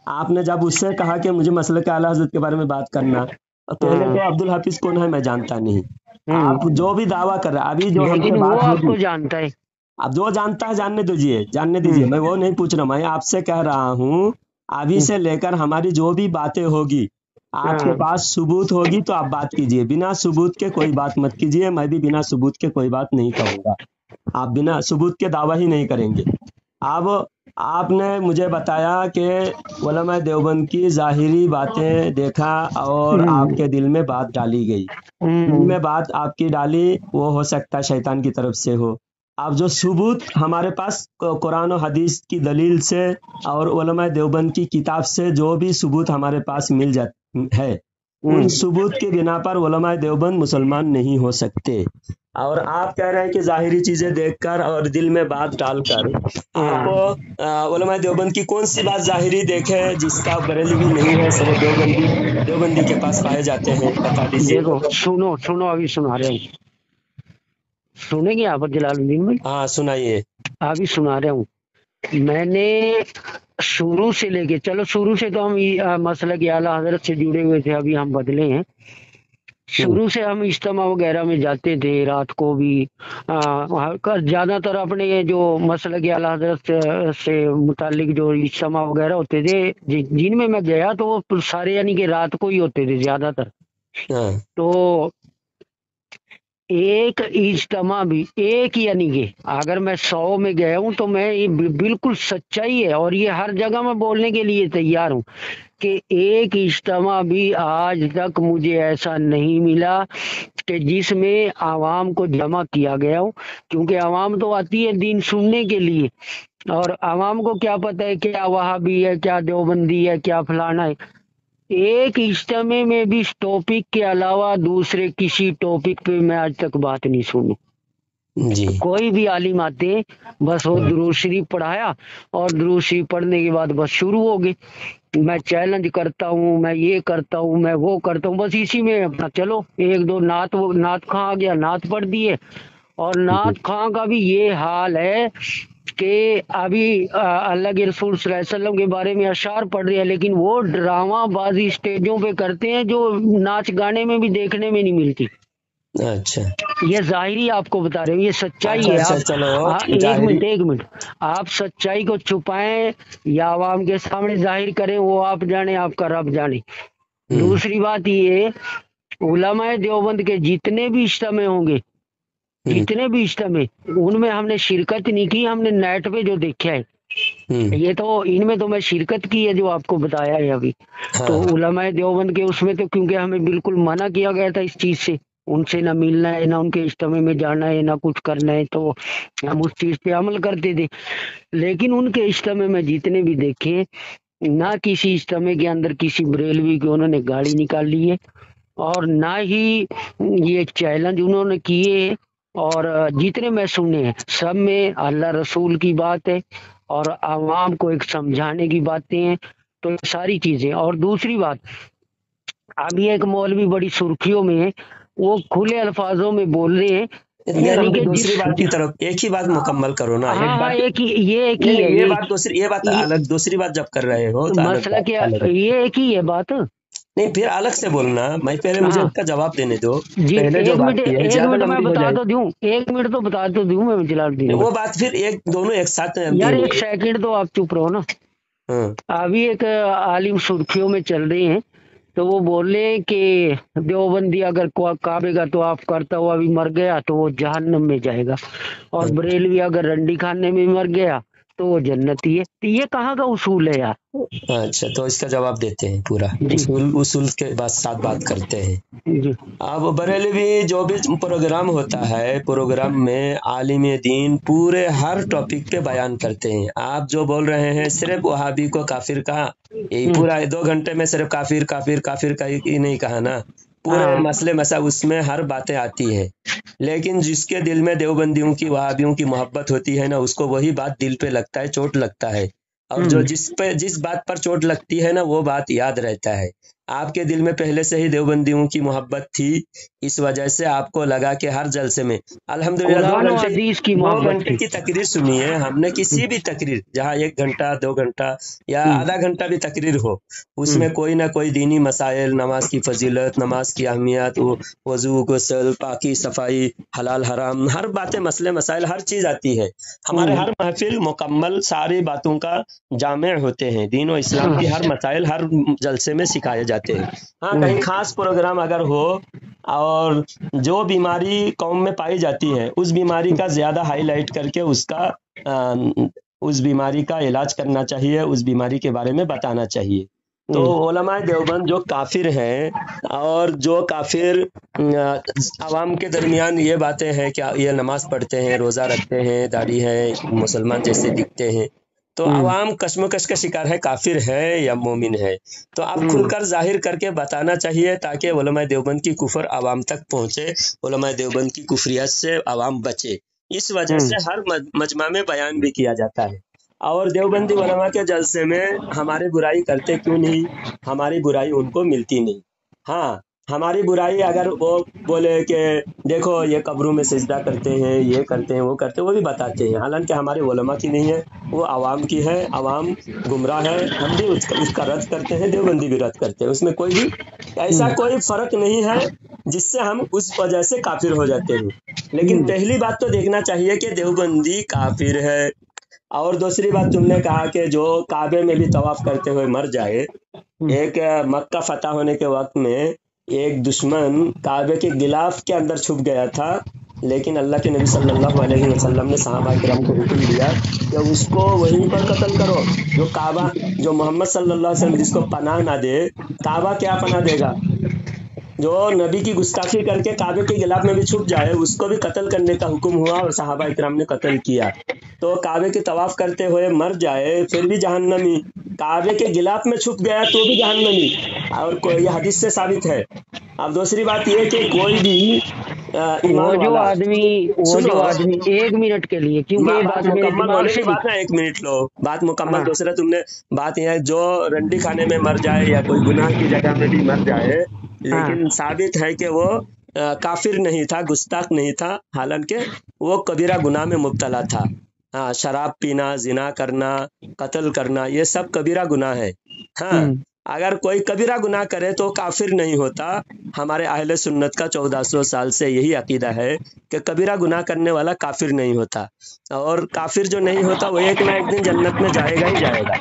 आपने जब उससे कहा कि मुझे मसलक आला हजरत के बारे में बात करना, पहले हाँ, तो अब्दुल हाफिज कौन है मैं जानता नहीं। आप हम्म। जो भी दावा कर रहे हैं, अभी जो लेकिन हमसे वो बात होगी, आपको जानता है। अब जो जानता है जानने दीजिए, जानने दीजिए, हम्म, मैं वो नहीं पूछ रहा, मैं आपसे कह रहा हूँ अभी हम्म, से लेकर हमारी जो भी बातें होगी, आपके हाँ, पास सबूत होगी तो आप बात कीजिए, बिना सबूत के कोई बात मत कीजिए। मैं भी बिना सबूत के कोई बात नहीं कहूंगा, आप बिना सबूत के दावा ही नहीं करेंगे। अब आपने मुझे बताया कि उलमा देवबंद की जाहिरी बातें देखा और हम्म, आपके दिल में बात डाली गई। दिल हम्म, में बात आपकी डाली, वो हो सकता है शैतान की तरफ से हो। अब जो सबूत हमारे पास कुरान और हदीस की दलील से और उलमा देवबंद की किताब से जो भी सबूत हमारे पास मिल जा है, उन हम्म, सबूत के बिना पर उलमा देवबंद मुसलमान नहीं हो सकते। और आप कह रहे हैं कि जाहिरी चीजें देखकर और दिल में बात डालकर, आप हाँ। उलमा देवबंद की कौन सी बात जाहिरी देखे जिसका बरेलवी नहीं है, सिर्फ देवबंदी देवबंदी के पास पाए जाते हैं, बता दीजिए। देखो सुनो सुनो, अभी सुना रहे हूँ, सुनेंगे आप जलालुद्दीन भाई? हाँ सुनाइए। अभी सुना रहा हूँ। मैंने शुरू से लेके, चलो शुरू से तो हम मसला की आला हजरत से जुड़े हुए थे, अभी हम बदले हैं। हम्म, शुरू से हम इज्तिमा वगैरह में जाते थे, रात को भी ज्यादातर अपने ये जो मसला की आला हजरत से मुतालिक जो इज्तिमा वगैरह होते थे, जिनमें मैं गया तो वो सारे यानी कि रात को ही होते थे ज्यादातर। हाँ तो एक इज्तिमा भी एक, यानी कि अगर मैं 100 में गया हूं तो मैं ये बिल्कुल सच्चाई है और ये हर जगह मैं बोलने के लिए तैयार हूं कि एक इज्तिमा भी आज तक मुझे ऐसा नहीं मिला कि जिसमें आवाम को जमा किया गया हो। क्योंकि आवाम तो आती है दीन सुनने के लिए, और आवाम को क्या पता है क्या वहाबी है, क्या देवबंदी है, क्या फलाना है। एक इज्तिमे में भी इस टॉपिक के अलावा दूसरे किसी टॉपिक पे मैं आज तक बात नहीं सुनी। जी। कोई भी आलिम आते हैं, बस वो दुरूद शरीफ पढ़ाया और दुरूद शरीफ पढ़ने के बाद बस शुरू हो गए, मैं चैलेंज करता हूँ, मैं ये करता हूँ, मैं वो करता हूँ, बस इसी में अपना चलो। एक दो नात, वो नात खां आ गया, नात पढ़ दिए। और जी। नात खां का भी ये हाल है कि अभी अल्लाह के रसूल सल्लल्लाहु अलैहि वसल्लम के बारे में अशार पढ़ रहे हैं, लेकिन वो ड्रामा बाजी स्टेजों पे करते हैं जो नाच गाने में भी देखने में नहीं मिलती। अच्छा ये जाहिरी आपको बता रहे हूँ, ये सच्चाई अच्छा है। अच्छा, आप चलो एक जाहिरी। मिनट एक मिनट, आप सच्चाई को छुपाएं या आवाम के सामने जाहिर करें, वो आप जाने, आपका रब जाने। हम्म दूसरी बात ये, उलमाए देवबंद के जितने भी इज्तिमे होंगे, जितने भी इज्तिमा उनमें हमने शिरकत नहीं की, हमने नेट पे जो देखा है, ये तो इनमें तो मैं शिरकत की है जो आपको बताया है अभी। तो हाँ उलमाए देवबंद के उसमें तो क्योंकि हमें बिल्कुल मना किया गया था इस चीज से, उनसे ना मिलना है, ना उनके इज्तिमा में जाना है, ना कुछ करना है, तो हम उस चीज पे अमल करते थे। लेकिन उनके इज्तिमा में जितने भी देखे, ना किसी इज्तिमा के अंदर किसी बरेलवी की उन्होंने गाड़ी निकाली है, और ना ही ये चैलेंज उन्होंने किए। और जितने मैं सुने हैं सब में अल्लाह रसूल की बात है और आवाम को एक समझाने की बातें हैं। तो ये सारी चीजें, और दूसरी बात, अभी एक मौलवी बड़ी सुर्खियों में है, वो खुले अल्फाजों में बोल रहे हैं, नहीं, यानी हम कि दूसरी बात की तरफ, एक ही बात मुकम्मल करो ना, एक हाँ बात। एक ही, ये एक नहीं ही है, नहीं, ये बात दूसरी, ये बात अलग, दूसरी बात जब कर रहे हो तो अलग मसला बात, क्या, अलग। ये एक ही है बात। नहीं, फिर अलग से बोलना, मैं पहले मुझे हाँ उसका जवाब देने दो। जी, पहले जो बात की है एक ज्यादा मिनट मैं लंबी हो बता जाए। तो दूं, एक मिनट तो बता तो दूं मैं जलालुद्दीन वो भाई। बात फिर एक दोनों एक साथ यार नहीं एक है। सेकंड तो आप चुप रहो ना। हाँ अभी एक आलिम सुर्खियों में चल रहे हैं, तो वो बोले कि देवबंदी अगर काबे का तो आप करता हुआ भी मर गया तो वो जहन्नम में जाएगा, और बरेलवी अगर रंडी खाने में मर गया तो वो जन्नती है। तो ये कहाँ का उसूल है यार? अच्छा, तो इसका जवाब देते हैं पूरा। जी उसूल, उसूल के बाद साथ बात करते हैं। जी अब बरेलवी जो भी प्रोग्राम होता है, प्रोग्राम में आलिम दीन पूरे हर टॉपिक पे बयान करते हैं। आप जो बोल रहे हैं सिर्फ वहाबी को काफिर कहा, यही पूरा 2 घंटे में सिर्फ काफिर काफिर काफिर का ही नहीं कहा ना, पूरे हाँ मसले मसा उसमें हर बातें आती है। लेकिन जिसके दिल में देवबंदियों की, वहाबियों की मोहब्बत होती है ना, उसको वही बात दिल पे लगता है, चोट लगता है। और जो जिस बात पर चोट लगती है ना, वो बात याद रहता है। आपके दिल में पहले से ही देवबंदियों की मोहब्बत थी, इस वजह से आपको लगा कि हर जलसे में अल्हम्दुलिल्लाह कुरान और हदीस की दो मोहब्बत घंटे थी। की तकरीर सुनी है हमने, किसी भी तकरीर जहाँ 1 घंटा 2 घंटा या आधा घंटा भी तकरीर हो, उसमें कोई ना कोई दीनी मसाइल, नमाज की फजीलत, नमाज की अहमियत, वजू, गुस्ल, पाकी, सफाई, हलाल हराम, हर बातें, मसले मसाइल, हर चीज आती है। हमारे हर महफिल मुकम्मल सारी बातों का जामे होते हैं। दीन और इस्लाम की हर मसाइल हर जलसे में सिखाए जाते हैं। हाँ, कहीं खास प्रोग्राम अगर हो और जो बीमारी कौम में पाई जाती है, उस बीमारी का ज्यादा हाईलाइट करके उस बीमारी का इलाज करना चाहिए, उस बीमारी के बारे में बताना चाहिए। तो उलमाए देवबंद जो काफिर हैं, और जो काफिर आवाम के दरमियान ये बातें हैं कि ये नमाज पढ़ते हैं, रोजा रखते हैं, दाढ़ी है, मुसलमान जैसे दिखते हैं, तो आवाम कश्मकश का शिकार है, काफिर है या मोमिन है। तो आप खुलकर जाहिर करके बताना चाहिए, ताकि उलमाए देवबंद की कुफर आवाम तक पहुंचे, उलमाए देवबंद की कुफरियत से आवाम बचे। इस वजह से हर मजमा में बयान भी किया जाता है। और देवबंदी उलमा के जलसे में हमारी बुराई करते क्यों नहीं? हमारी बुराई उनको मिलती नहीं। हाँ, हमारी बुराई अगर वो बोले कि देखो ये कब्रों में सजदा करते हैं, ये करते हैं, वो करते हैं, वो भी बताते हैं, हालांकि हमारे उलमा की नहीं है, वो आवाम की है। आवाम गुमराह है, हम भी उसका रद्द करते हैं, देवबंदी भी रद्द करते हैं। उसमें कोई भी ऐसा कोई फर्क नहीं है जिससे हम उस वजह से काफिर हो जाते हैं। लेकिन पहली बात तो देखना चाहिए कि देवबंदी काफिर है। और दूसरी बात, तुमने कहा कि जो काबे में भी तवाफ करते हुए मर जाए। एक मक्का फतह होने के वक्त में एक दुश्मन काबे के गिलाफ के अंदर छुप गया था, लेकिन अल्लाह के नबी सल्लल्लाहु अलैहि वसल्लम ने सहाबा किराम को हुक्म दिया कि उसको वहीं पर कत्ल करो। जो काबा, जो मोहम्मद सल्लल्लाहु अलैहि वसल्लम जिसको पनाह ना दे, काबा क्या पनाह देगा? जो नबी की गुस्ताखी करके काबे के गिलाफ में भी छुप जाए, उसको भी कत्ल करने का हुक्म हुआ, और सहाबा इकराम ने कत्ल किया। तो काबे के तवाफ करते हुए मर जाए फिर भी जहन्नमी, काबे के गिलाफ में छुप गया तो भी जहन्नमी, और ये हदीस से साबित है। अब दूसरी बात ये कि कोई भी ईमान वो जो वाला, आदमी एक मिनट के लिए, क्योंकि ये बात बात मेरे मुकम्मल दिमाग होने से के बाद ना, 1 मिनट लो, बात मुकम्मल। हाँ दूसरा तुमने बात यह है, जो रंडी खाने में मर जाए या कोई गुनाह की जगह में भी मर जाए, लेकिन साबित है कि वो काफिर नहीं था, गुस्ताख नहीं था, हालांकि वो कबीरा गुनाह में मुब्तला था। हाँ, शराब पीना, जिना करना, कत्ल करना, ये सब कबीरा गुनाह है। हाँ, अगर कोई कबीरा गुनाह करे तो काफिर नहीं होता। हमारे अहले सुन्नत का 1400 साल से यही अकीदा है कि कबीरा गुनाह करने वाला काफिर नहीं होता, और काफिर जो नहीं होता वो एक ना एक दिन जन्नत में जाएगा ही जाएगा,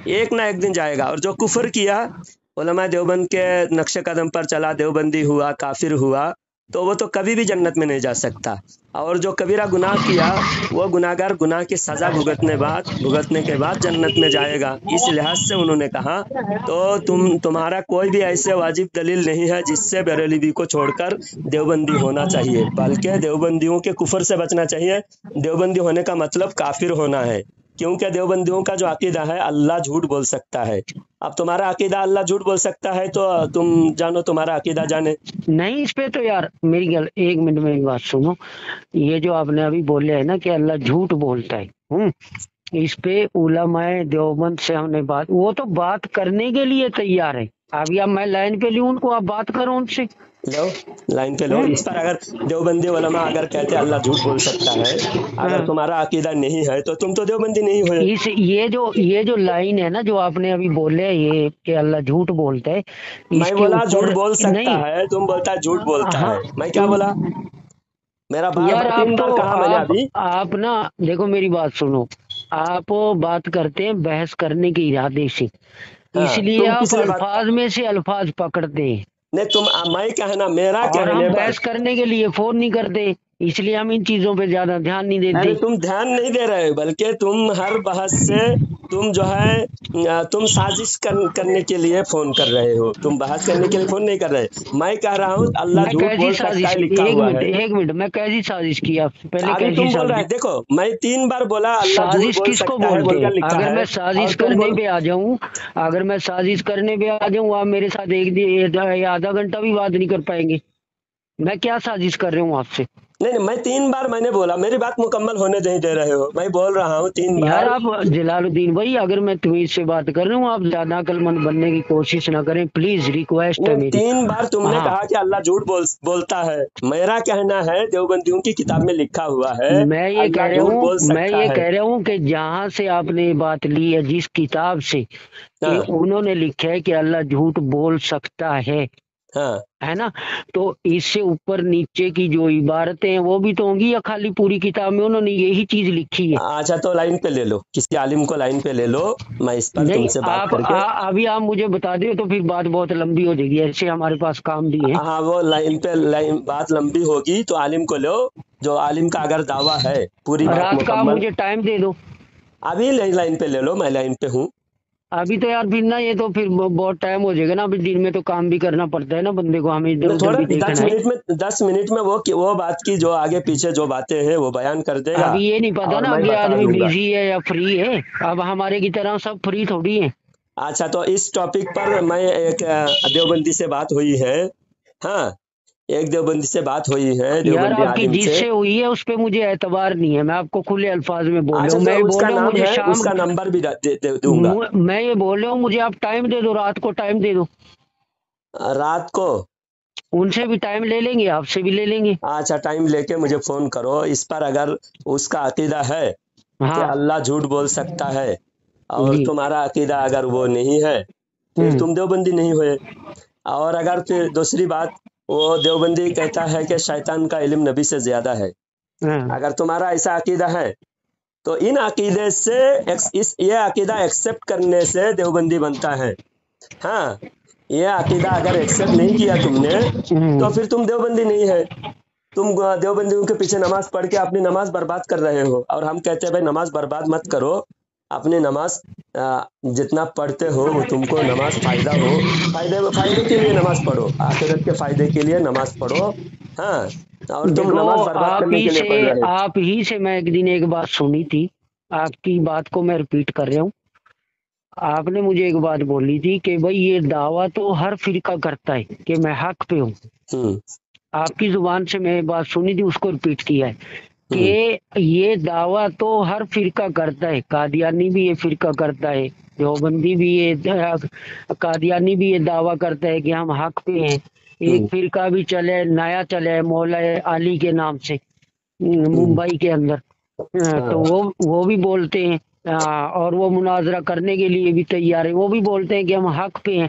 एक ना एक दिन जाएगा। और जो कुफर किया, उलमा देवबंद के नक्शे कदम पर चला, देवबंदी हुआ, काफिर हुआ, तो वो तो कभी भी जन्नत में नहीं जा सकता। और जो कबीरा गुनाह किया वो गुनाहगार गुनाह की सजा भुगतने के बाद जन्नत में जाएगा। इस लिहाज से उन्होंने कहा तो तुम्हारा कोई भी ऐसे वाजिब दलील नहीं है जिससे बरेलवी को छोड़कर देवबंदी होना चाहिए, बल्कि देवबंदियों के कुफर से बचना चाहिए। देवबंदी होने का मतलब काफिर होना है, क्योंकि देवबंदियों का जो अकीदा है अल्लाह झूठ बोल सकता है। अब तुम्हारा अकीदा अल्लाह झूठ बोल सकता है तो तुम जानो, तुम्हारा अकीदा जाने। नहीं, इस पे तो यार मेरी गल, एक मिनट मेरी बात सुनो। ये जो आपने अभी बोले है ना कि अल्लाह झूठ बोलता है, इस पे उलमाए देवबंद से हमने बात, वो तो बात करने के लिए तैयार है। अभी अब मैं लाइन पे लूं उनको, आप बात करो उनसे। लो लाइन पे लो। इस पर अगर देवबंदी उलमा अगर कहते अल्लाह झूठ बोल सकता है, अगर तुम्हारा अकीदा नहीं है तो तुम तो देवबंदी नहीं हुए। ये जो लाइन है ना जो आपने अभी बोले ये कि अल्लाह झूठ बोलता है, मैं बोला झूठ बोल सकता है, तुम बोलता है झूठ बोलता है। मैं क्या बोला? मेरा बार यार बार 3 बार कहा मैंने अभी। आप ना देखो मेरी बात सुनो, आप बात करते हैं बहस करने के इरादे से, इसलिए तुम आप किस लिए अल्फाज में से अल्फाज पकड़ते हैं। नहीं, तुम मैं कहना मेरा और कहने हम पर बहस करने के लिए फोन नहीं करते, इसलिए हम इन चीजों पे ज्यादा ध्यान नहीं देते। तुम ध्यान नहीं दे रहे हो, बल्कि तुम हर बहस से तुम जो है तुम साजिश करने के लिए फोन कर रहे हो। तुम बहस करने के लिए फोन नहीं कर रहे। मैं कह रहा हूँ अल्लाह मैं झूठ कैसी बोल सकता साजिश है, की? लिखा हुआ है। एक मिनट, मैं कैसी साजिश की आपसे पहले? अभी कैसी तुम बोल रहे साजिश? हैं, देखो मैं 3 बार बोला अल्लाह झूठ साजिश बोल किसको सकता है बोलते बोलकर हैं? लिखा अगर है। मैं साजिश और तुम करने पे आ जाऊं, अगर मैं साजिश करने पे आ जाऊं, आप मेरे साथ आधा घंटा भी बात नहीं कर पाएंगे। मैं क्या साजिश कर रहा हूँ आपसे? नहीं, मैं 3 बार मैंने बोला, मेरी बात मुकम्मल होने नहीं दे रहे हो। मैं बोल रहा हूँ 3 यार बार। आप जलालुद्दीन भाई, अगर मैं तमीज से बात कर रहा हूँ, आप ज्यादा अक्लमंद बनने की कोशिश ना करें प्लीज, रिक्वेस्ट है नहीं, मेरी। 3 बार तुमने हाँ, कहा कि अल्लाह झूठ बोलता है। मेरा कहना है देवबंदियों की किताब में लिखा हुआ है मैं ये अल्लाह झूठ बोल सकता है। कह रहा हूँ कि जहाँ से आपने ये बात ली है, जिस किताब से, कि हाँ उन्होंने लिखा है कि अल्लाह झूठ बोल सकता हाँ। है ना, तो इससे ऊपर नीचे की जो इबारतें हैं वो भी तो होंगी, या खाली पूरी किताब में उन्होंने यही चीज लिखी है? अच्छा तो लाइन पे ले लो, किसी आलिम को लाइन पे ले लो, मैं इस पर नहीं, तुमसे बात आप करके। अभी आप मुझे बता दो तो फिर बात बहुत लंबी हो जाएगी, ऐसे हमारे पास काम भी है। हाँ, वो लाइन बात लंबी होगी तो आलिम को लो, जो आलिम का अगर दावा है पूरी बात रात का आप मुकम्मल। मुझे टाइम दे दो। अभी लाइन पे ले लो, मैं लाइन पे हूँ। अभी तो यार फिर ना, ये तो फिर बहुत टाइम हो जाएगा ना, अभी दिन में तो काम भी करना पड़ता है ना बंदे को, हमें इधर उधर थोड़ा भी देखना है। 10 मिनट में वो बात की जो आगे पीछे जो बातें हैं वो बयान कर देगा। अभी ये नहीं पता और ना मैं अगले बता आदमी दूंगा। बिजी है या फ्री है, अब हमारे की तरह सब फ्री थोड़ी है। अच्छा तो इस टॉपिक पर मैं एक देवबंदी से बात हुई है। हाँ, एक देवबंदी से बात हुई है, यार देवबंदी आपकी आलिम से। जिससे हुई है उस पे मुझे एतबार नहीं है, मैं आपको खुले अल्फाज में बोल रहा अच्छा हूँ। तो मैं बोल उसका रहा हूँ नाम मुझे है, शाम, उसका नंबर भी दे दूंगा। मैं ये बोल रहा हूँ मुझे आप टाइम दे दो, रात को टाइम दे दो। रात को? उनसे भी टाइम ले लेंगे, आपसे भी ले लेंगे। अच्छा, टाइम लेके मुझे फोन करो। इस पर अगर उसका अकीदा है कि हाँ अल्लाह झूठ बोल सकता है और जी। तुम्हारा अकीदा अगर वो नहीं है, फिर तुम देवबंदी नहीं हुए। और अगर फिर दूसरी बात, वो देवबंदी कहता है कि शैतान का इल्म नबी से ज्यादा है। हाँ, अगर तुम्हारा ऐसा अकीदा है तो इन अकीदे से ये अकीदा एक्सेप्ट करने से देवबंदी बनता है। हाँ, ये अकीदा अगर एक्सेप्ट नहीं किया तुमने तो फिर तुम देवबंदी नहीं है। तुम देवबंदियों के पीछे नमाज पढ़ के अपनी नमाज बर्बाद कर रहे हो। और हम कहते हैं भाई नमाज बर्बाद मत करो, अपनी नमाज जितना पढ़ते हो वो तुमको नमाज फायदा हो, फायदे के लिए नमाज पढ़ो, आखिरत के फायदे के लिए नमाज पढ़ो। हाँ, और तुम देखो नमाज बर्बाद करने के लिए पढ़ रहे हो। आप ही से मैं एक दिन एक बात सुनी थी, आपकी बात को मैं रिपीट कर रहा हूँ। आपने मुझे एक बात बोली थी कि भाई ये दावा तो हर फिरका करता है कि मैं हक पे हूँ। हम्म आपकी जुबान से मैं बात सुनी थी, उसको रिपीट किया है हम्म कि ये दावा तो हर फिरका करता है, कादियानी भी ये फिरका करता है, देवबंदी भी ये, कादियानी भी ये दावा करता है कि हम हक पे हैं। एक फिरका भी चले, नया चले है मौला अली के नाम से, मुंबई के अंदर, तो वो भी बोलते हैं, और वो मुनाजरा करने के लिए भी तैयार है, वो भी बोलते हैं कि हम हक पे हैं।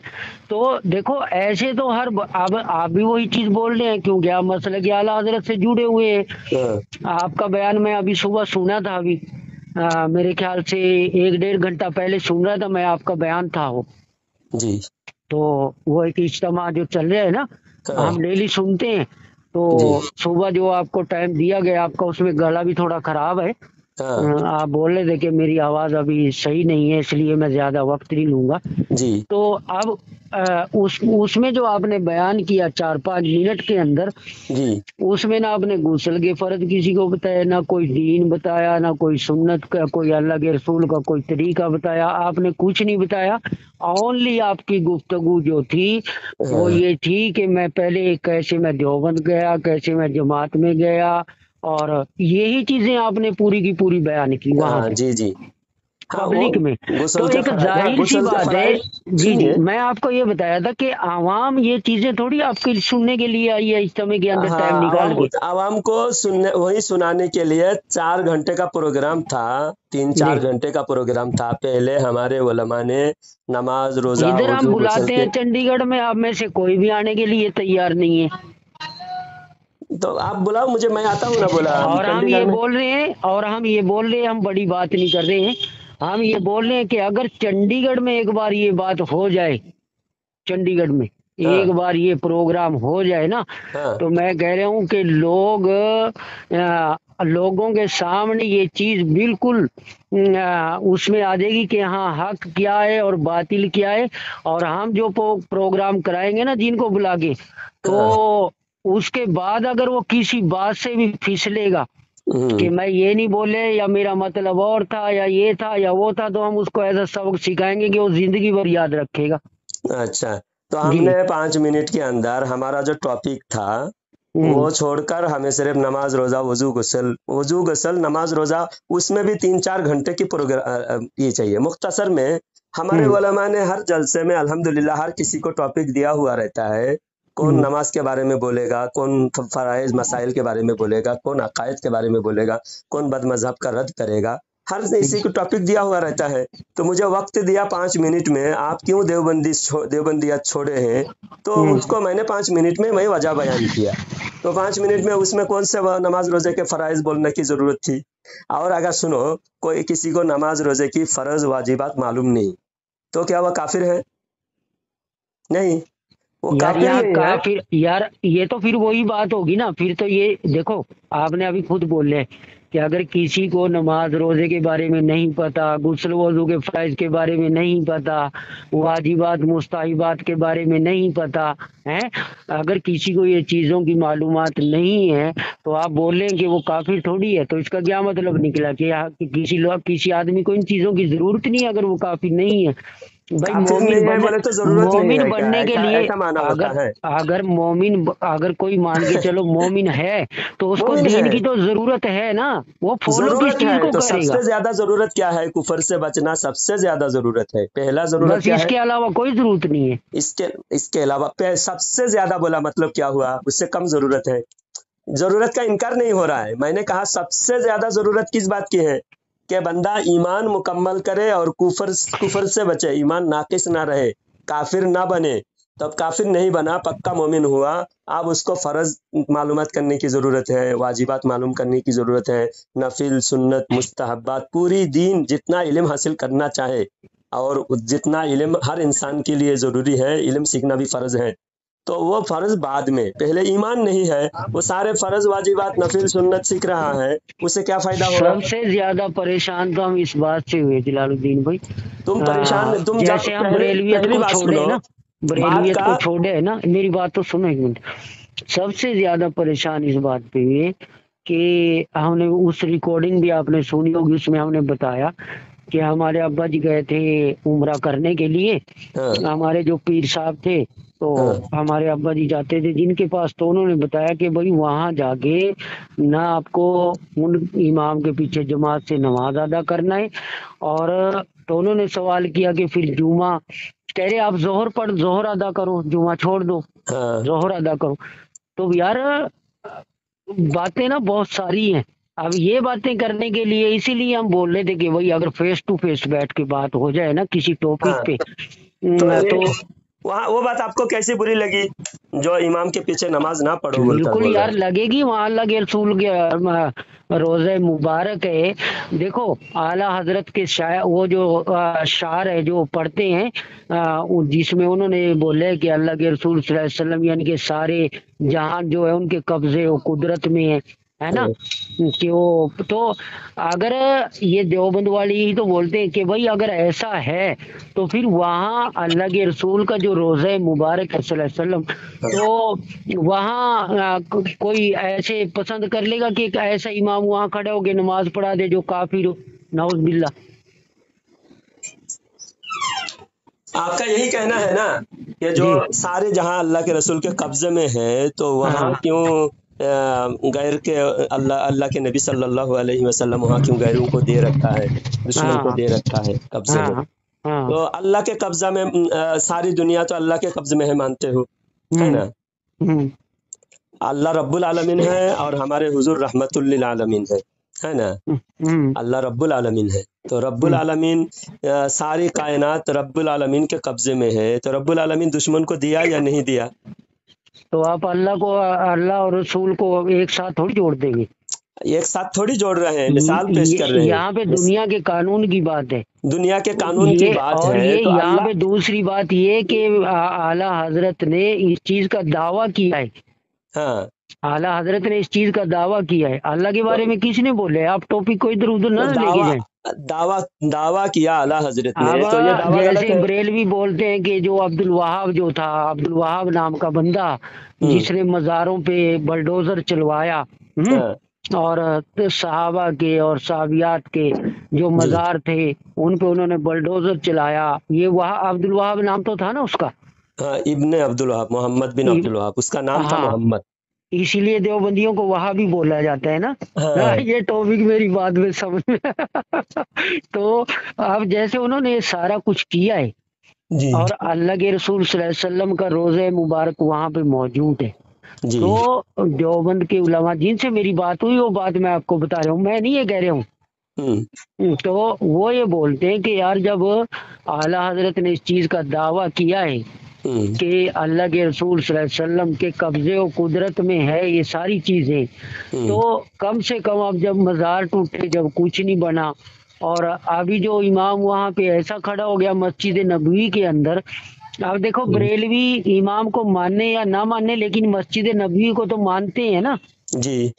तो देखो ऐसे तो हर अब आप भी वही चीज बोल रहे हैं, क्योंकि आप मसले की आला हजरत से जुड़े हुए हैं। आपका बयान मैं अभी सुबह सुना था, अभी मेरे ख्याल से 1-1.5 घंटा पहले सुन रहा था मैं, आपका बयान था वो जी। तो वो एक इज्तिमा जो चल रहा है ना, हम डेली सुनते हैं, तो सुबह जो आपको टाइम दिया गया आपका, उसमें गला भी थोड़ा खराब है। हाँ आप बोल रहे थे कि मेरी आवाज अभी सही नहीं है, इसलिए मैं ज्यादा वक्त नहीं लूंगा। जी तो अब उसमें जो आपने बयान किया 4-5 मिनट के अंदर, जी उसमें ना आपने गुस्ल के फर्ज किसी को बताया, ना कोई दीन बताया, ना कोई सुन्नत का, कोई अल्लाह के रसूल का कोई तरीका बताया, आपने कुछ नहीं बताया। ओनली आपकी गुफ्तगू जो थी वो हाँ ये थी कि मैं पहले कैसे मैं देवबंद गया, कैसे मैं जमात में गया, और यही चीजें आपने पूरी की पूरी बयान की वहां हाँ पे जी जी। हाँ वो पब्लिक में। गुसल तो के एक फराइज, हाँ जाहिर सी गुसल के बात है। फराइज। जी जी, सुनिए, मैं आपको ये बताया था कि आवाम ये चीजें थोड़ी आपके सुनने के लिए आई है इस समय के अंदर टाइम हाँ निकाल आवाम के। आवाम को सुनने, वही सुनाने के लिए 4 घंटे का प्रोग्राम था, 3-4 जी, घंटे का प्रोग्राम था। पहले हमारे उलमा ने नमाज रोजा इधर हम वजू गुसल बुलाते के, हैं चंडीगढ़ में, आप में से कोई भी आने के लिए तैयार नहीं है। तो आप बुलाओ मुझे, मैं आता हूँ ना। बोला और हम चंडीगढ़ ये में। बोल रहे हैं, हम बड़ी बात नहीं कर रहे हैं। हम ये बोल रहे हैं कि अगर चंडीगढ़ में एक बार ये बात हो जाए, चंडीगढ़ में एक हाँ बार ये प्रोग्राम हो जाए ना, हाँ तो मैं कह रहा हूँ कि लोगों के सामने ये चीज बिल्कुल उसमें आ जाएगी कि हाँ हक क्या है और बातिल क्या है। और हम जो प्रोग्राम कराएंगे ना जिनको बुला के, हाँ तो उसके बाद अगर वो किसी बात से भी फिसलेगा कि मैं ये नहीं बोले, या मेरा मतलब और था, या ये था या वो था, तो हम उसको ऐसा सबक सिखाएंगे कि वो जिंदगी भर याद रखेगा। अच्छा, तो जी। हमने 5 मिनट के अंदर हमारा जो टॉपिक था हम्म। वो छोड़कर हमें सिर्फ नमाज रोजा वजू गुसल नमाज रोजा, उसमें भी 3-4 घंटे की प्रोग्राम ये चाहिए। मुख्तसर में हमारे हम्म। उलमा ने हर जलसे में अल्हम्दुलिल्लाह हर किसी को टॉपिक दिया हुआ रहता है। कौन हम्म। नमाज के बारे में बोलेगा, कौन फराइज मसाइल के बारे में बोलेगा, कौन अकायद के बारे में बोलेगा, कौन बद मजहब का रद्द करेगा। हर किसी को टॉपिक दिया हुआ रहता है। तो मुझे वक्त दिया 5 मिनट में, आप क्यों देवबंदियत छोड़े हैं, तो हम्म। उसको मैंने 5 मिनट में वही वजह बयान किया। तो 5 मिनट में उसमें कौन से नमाज रोजे के फराइज बोलने की जरूरत थी। और अगर सुनो, कोई किसी को नमाज रोजे की फर्ज वाजिबात मालूम नहीं, तो क्या वह काफिर है? नहीं, वो यार काफिर यहाँ नहीं है। काफिर, यार ये तो फिर वही बात होगी ना। फिर तो ये देखो, आपने अभी खुद बोले कि अगर किसी को नमाज रोजे के बारे में नहीं पता, गुस्ल वजू के फराइज के बारे में नहीं पता, वाजिबात मुस्ताहिबात के बारे में नहीं पता है, अगर किसी को ये चीजों की मालूमात नहीं है, तो आप बोल रहे हैं कि वो काफिर थोड़ी है। तो इसका क्या मतलब निकला कि किसी आदमी को इन चीजों की जरूरत नहीं है अगर वो काफिर नहीं है। भाई काफिर नहीं है बोले तो जरूरत नहीं मोमिन है क्या? बनने के ऐसा लिए, ऐसा माना होता अगर है। अगर कोई मान के चलो मोमिन है, तो उसको मोमिन है, दीन की तो जरूरत है ना। वो फॉलो किस जरूरत चीज है, को तो करेगा? सबसे ज्यादा जरूरत क्या है? कुफर से बचना सबसे ज्यादा जरूरत है। पहला जरूरत बस क्या है? इसके अलावा कोई जरूरत नहीं है। इसके इसके अलावा सबसे ज्यादा बोला मतलब क्या हुआ? उससे कम जरूरत है। जरूरत का इनकार नहीं हो रहा है। मैंने कहा सबसे ज्यादा जरूरत किस बात की है? कि बंदा ईमान मुकम्मल करे और कुफर से बचे, ईमान नाकिस ना रहे, काफिर ना बने। तब काफिर नहीं बना, पक्का मोमिन हुआ। अब उसको फर्ज मालूमात करने की जरूरत है, वाजिबात मालूम करने की जरूरत है, नफिल सुन्नत मुस्तहब्बात पूरी दीन जितना इल्म हासिल करना चाहे, और जितना इल्म हर इंसान के लिए जरूरी है, इल्म सीखना भी फर्ज है। तो वो फर्ज बाद में, पहले ईमान नहीं है, वो सारे फर्ज वाजिबात नफिल सुन्नत सीख रहा है, उसे क्या फायदा होगा? सबसे ज्यादा परेशान तो हम इस बात से हुए जलालुद्दीन भाई, तुम परेशान, तुम जब जैसे हम पहली बरेलवियत पहली को बात छोड़े सुनो, है ना, बात बरेलवियत का। को छोड़े है ना, मेरी बात तो सुनो एक मिनट। सबसे ज्यादा परेशान इस बात पे हुए कि हमने उस रिकॉर्डिंग भी आपने सुनी होगी, उसमें हमने बताया कि हमारे अब्बा जी गए थे उम्रा करने के लिए। हाँ हमारे जो पीर साहब थे, तो हाँ हमारे अब्बा जी जाते थे जिनके पास, तो उन्होंने बताया कि भाई वहां जाके ना आपको उन इमाम के पीछे जमात से नमाज अदा करना है। और तो उन्होंने सवाल किया कि फिर जुमा, कह रहे आप जोहर अदा करो, जुमा छोड़ दो, हाँ जोहर अदा करो। तो यार बातें ना बहुत सारी हैं। अब ये बातें करने के लिए इसीलिए हम बोल रहे थे कि भाई अगर फेस टू फेस बैठ के बात हो जाए ना किसी टॉपिक हाँ। पे, तो ये तो वहाँ वो बात आपको कैसी बुरी लगी? जो इमाम के पीछे नमाज ना पढ़ो बोलकर बिल्कुल बोल रहे यार, हैं। लगेगी वहाँ अल्लाह के रसूल के रोज़े मुबारक है। देखो आला हजरत के शायर, वो जो शार है जो पढ़ते हैं, जिसमें उन्होंने बोले कि अल्लाह के रसूल सल्लल्लाहु अलैहि वसल्लम यानी कि सारे जहान जो है उनके कब्जे वो कुदरत में है ना, कि वो तो अगर ये देवबंद वाली ही तो बोलते हैं कि भाई अगर ऐसा है तो फिर वहाँ अल्लाह के रसूल का जो रोज़ा मुबारक है सल्लल्लाहु अलैहि वसल्लम, तो वहाँ कोई ऐसे पसंद कर लेगा कि एक ऐसा इमाम वहाँ खड़े होके नमाज पढ़ा दे जो काफिर हो, नाउज बिल्ला। आपका यही कहना है ना कि जो जी सारे जहां अल्लाह के रसूल के कब्जे में है तो वहां हाँ क्यों गैर के अल्लाह के नबी सल्लल्लाहु अलैहि वसल्लम वहां क्यों गैरों को दे रखा है, दुश्मन को हाँ दे रखा है कब्जे में? हाँ हाँ। तो अल्लाह के कब्जा में सारी दुनिया तो अल्लाह के कब्जे में है मानते हो, है हम्म ना? हम्म अल्लाह रब्बुल आलमीन है और हमारे हुजूर रहमतुल लिल आलमीन है ना? हम्म अल्लाह रब्बुल आलमीन है, तो रब्बुल हम्म। आलमीन सारी कायनात रब्बुल आलमीन के कब्जे में है, तो रब्बुल आलमीन दुश्मन को दिया या नहीं दिया? तो आप अल्लाह और रसूल को एक साथ थोड़ी जोड़ देंगे। एक साथ थोड़ी जोड़ रहे हैं, मिसाल पेश कर रहे हैं। यहाँ पे दुनिया के कानून की बात है, दुनिया के कानून की ये बात और है ये तो यहाँ अल्लाह, पे दूसरी बात ये कि आला हजरत ने इस चीज का दावा किया है, हाँ आला हजरत ने इस चीज का दावा किया है। अल्लाह के बारे तो, में किसने बोले? आप टॉपिक को इधर उधर तो ना लेके दावा जाएं। दावा दावा किया आला हजरत ने, तो ये अब दावा गलत जैसे है। बरेलवी बोलते हैं कि जो अब्दुल वहाब जो था, अब्दुल वहाब नाम का बंदा हम्म, जिसने मज़ारों पे बलडोजर चलवाया, हाँ और सहाबा के और साहबियात के जो जी, मज़ार थे उन पे उन्होंने बलडोजर चलाया। ये वहाँ अब्दुल वहाब नाम तो था ना उसका। हाँ इब्ने अब्दुल वहाब, मोहम्मद बिन इ- अब्दुल वहाब, उसका नाम था हाँ, मोहम्मद। इसीलिए देवबंदियों को वहां भी बोला जाता है ना। हाँ, हाँ ये टॉपिक मेरी बात में समझ में तो अब जैसे उन्होंने ये सारा कुछ किया है जी और अल्लाह के रसूल सल्लल्लाहु अलैहि वसल्लम का रोज़े मुबारक वहां पे मौजूद है, जी, तो देवबंद के उलमा जिनसे मेरी बात हुई वो बात मैं आपको बता रहा हूँ, मैं नहीं ये कह रहा हूँ। हम्म तो वो ये बोलते हैं कि यार जब आला हजरत ने इस चीज का दावा किया है हम्म कि अल्लाह के रसूल सल्लल्लाहु अलैहि वसल्लम के कब्जे और कुदरत में है ये सारी चीजें, तो हम्म कम से कम अब जब मजार टूटे, जब कुछ नहीं बना, और अभी जो इमाम वहां पे ऐसा खड़ा हो गया मस्जिद नबवी के अंदर। अब देखो हम्म, बरेलवी इमाम को मानने या ना मानने लेकिन मस्जिद नबवी को तो मानते हैं ना। जी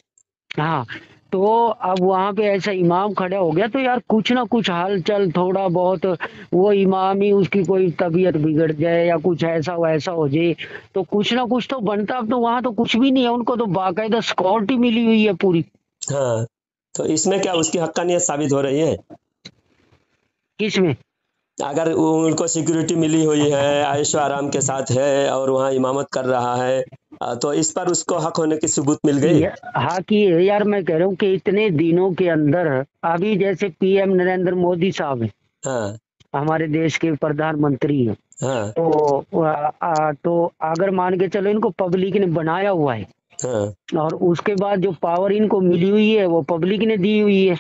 हाँ, तो अब वहां पे ऐसा इमाम खड़ा हो गया तो यार कुछ ना कुछ हलचल थोड़ा बहुत, वो इमाम ही उसकी कोई तबीयत बिगड़ जाए या कुछ ऐसा वैसा हो जाए तो कुछ ना कुछ तो बनता। अब तो वहां तो कुछ भी नहीं है, उनको तो बाकायदा सिक्योरिटी मिली हुई है पूरी। हाँ, तो इसमें क्या उसकी हक्कानियत साबित हो रही है? किसमें? अगर उनको सिक्योरिटी मिली हुई है, ऐशो आराम के साथ है और वहाँ इमामत कर रहा है, तो इस पर उसको हक होने की सबूत मिल गई। हाँ कि यार मैं कह रहा हूँ कि इतने दिनों के अंदर अभी जैसे पीएम नरेंद्र मोदी साहब हैं, हाँ हमारे देश के प्रधानमंत्री हैं, हाँ तो अगर मान के चलो इनको पब्लिक ने बनाया हुआ है हाँ और उसके बाद जो पावर इनको मिली हुई है वो पब्लिक ने दी हुई है,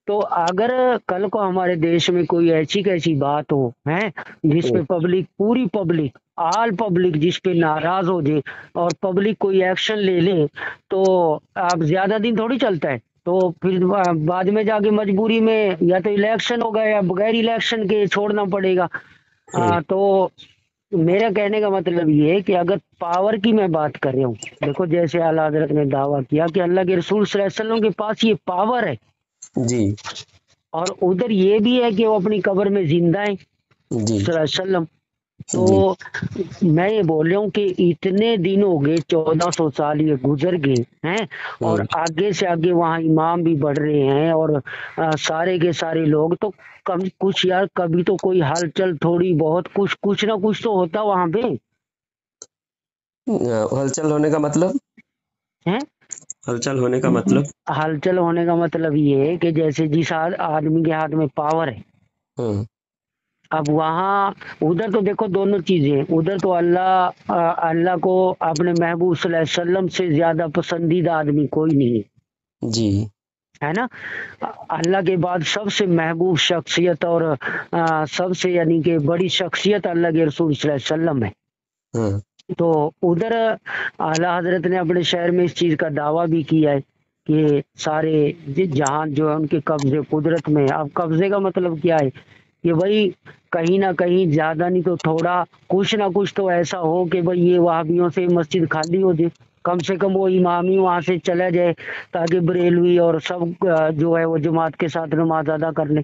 तो अगर कल को हमारे देश में कोई ऐसी कैसी बात हो है जिसपे पब्लिक, पूरी पब्लिक, आल पब्लिक जिस पे नाराज हो जाए और पब्लिक कोई एक्शन ले ले, तो आप ज्यादा दिन थोड़ी चलता है, तो फिर बाद में जाके मजबूरी में या तो इलेक्शन होगा या बगैर इलेक्शन के छोड़ना पड़ेगा। तो मेरा कहने का मतलब ये है कि अगर पावर की मैं बात कर रहा हूँ, देखो जैसे आला हजरत ने दावा किया कि अल्लाह के रसूल सल्लल्लाहु अलैहि वसल्लम के पास ये पावर है, जी और उधर ये भी है कि वो अपनी कब्र में जिंदा है जी सल्लल्लाहु अलैहि वसल्लम। जी तो मैं ये बोल रहा हूँ कि इतने दिन हो गए, 1400 साल ये गुजर गए हैं, और आगे से आगे वहाँ इमाम भी बढ़ रहे हैं और सारे के सारे लोग तो कम कुछ यार कभी तो कोई हलचल थोड़ी बहुत कुछ ना कुछ तो होता वहां पे हलचल होने का मतलब, है। हलचल होने का मतलब। हलचल होने का मतलब ये है कि जैसे जिस आदमी के हाथ में पावर है, हम्म अब वहाँ उधर तो देखो दोनों चीजें, उधर तो अल्लाह को अपने महबूब सल्लल्लाहु अलैहि वसल्लम से ज्यादा पसंदीदा आदमी कोई नहीं है, जी है ना। अल्लाह के बाद सबसे महबूब शख्सियत और सबसे यानी कि बड़ी शख्सियत अल्लाह के रसूल सल्लल्लाहु अलैहि वसल्लम है। हाँ तो उधर आला हजरत ने अपने शहर में इस चीज का दावा भी किया है कि सारे जहां जो है उनके कब्जे कुदरत में। अब कब्जे का मतलब क्या है कि भाई कहीं ना कहीं ज्यादा नहीं तो थोड़ा कुछ ना कुछ तो ऐसा हो कि भाई ये वहाबियों से मस्जिद खाली हो जाए, कम से कम वो इमाम ही वहां से चला जाए ताकि बरेलवी और सब जो है वो जमात के साथ नमाज अदा कर ले।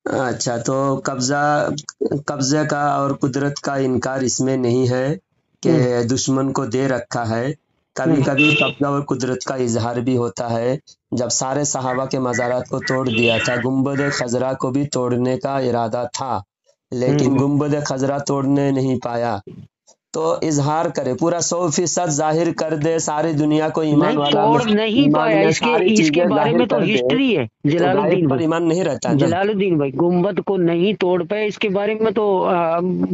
अच्छा, तो कब्जे का और कुदरत का इनकार इसमें नहीं है कि दुश्मन को दे रखा है। कभी कभी कब्जा और कुदरत का इजहार भी होता है। जब सारे सहाबा के मज़ारात को तोड़ दिया था, गुंबद खजरा को भी तोड़ने का इरादा था, लेकिन गुंबद खजरा तोड़ने नहीं पाया। तो इजहार करे, पूरा 100% जाहिर कर दे, सारी दुनिया को ईमान नहीं वाला तोड़ नहीं ईमान पाया। में इसके सारी इसके चीजें बारे जाहिर में तो कर दे, हिस्ट्री है तो जलालुद्दीन गायब पर भाई। ईमान नहीं रहता है ना। जलालुद्दीन भाई गुम्बद को नहीं तोड़ पाए, इसके बारे में तो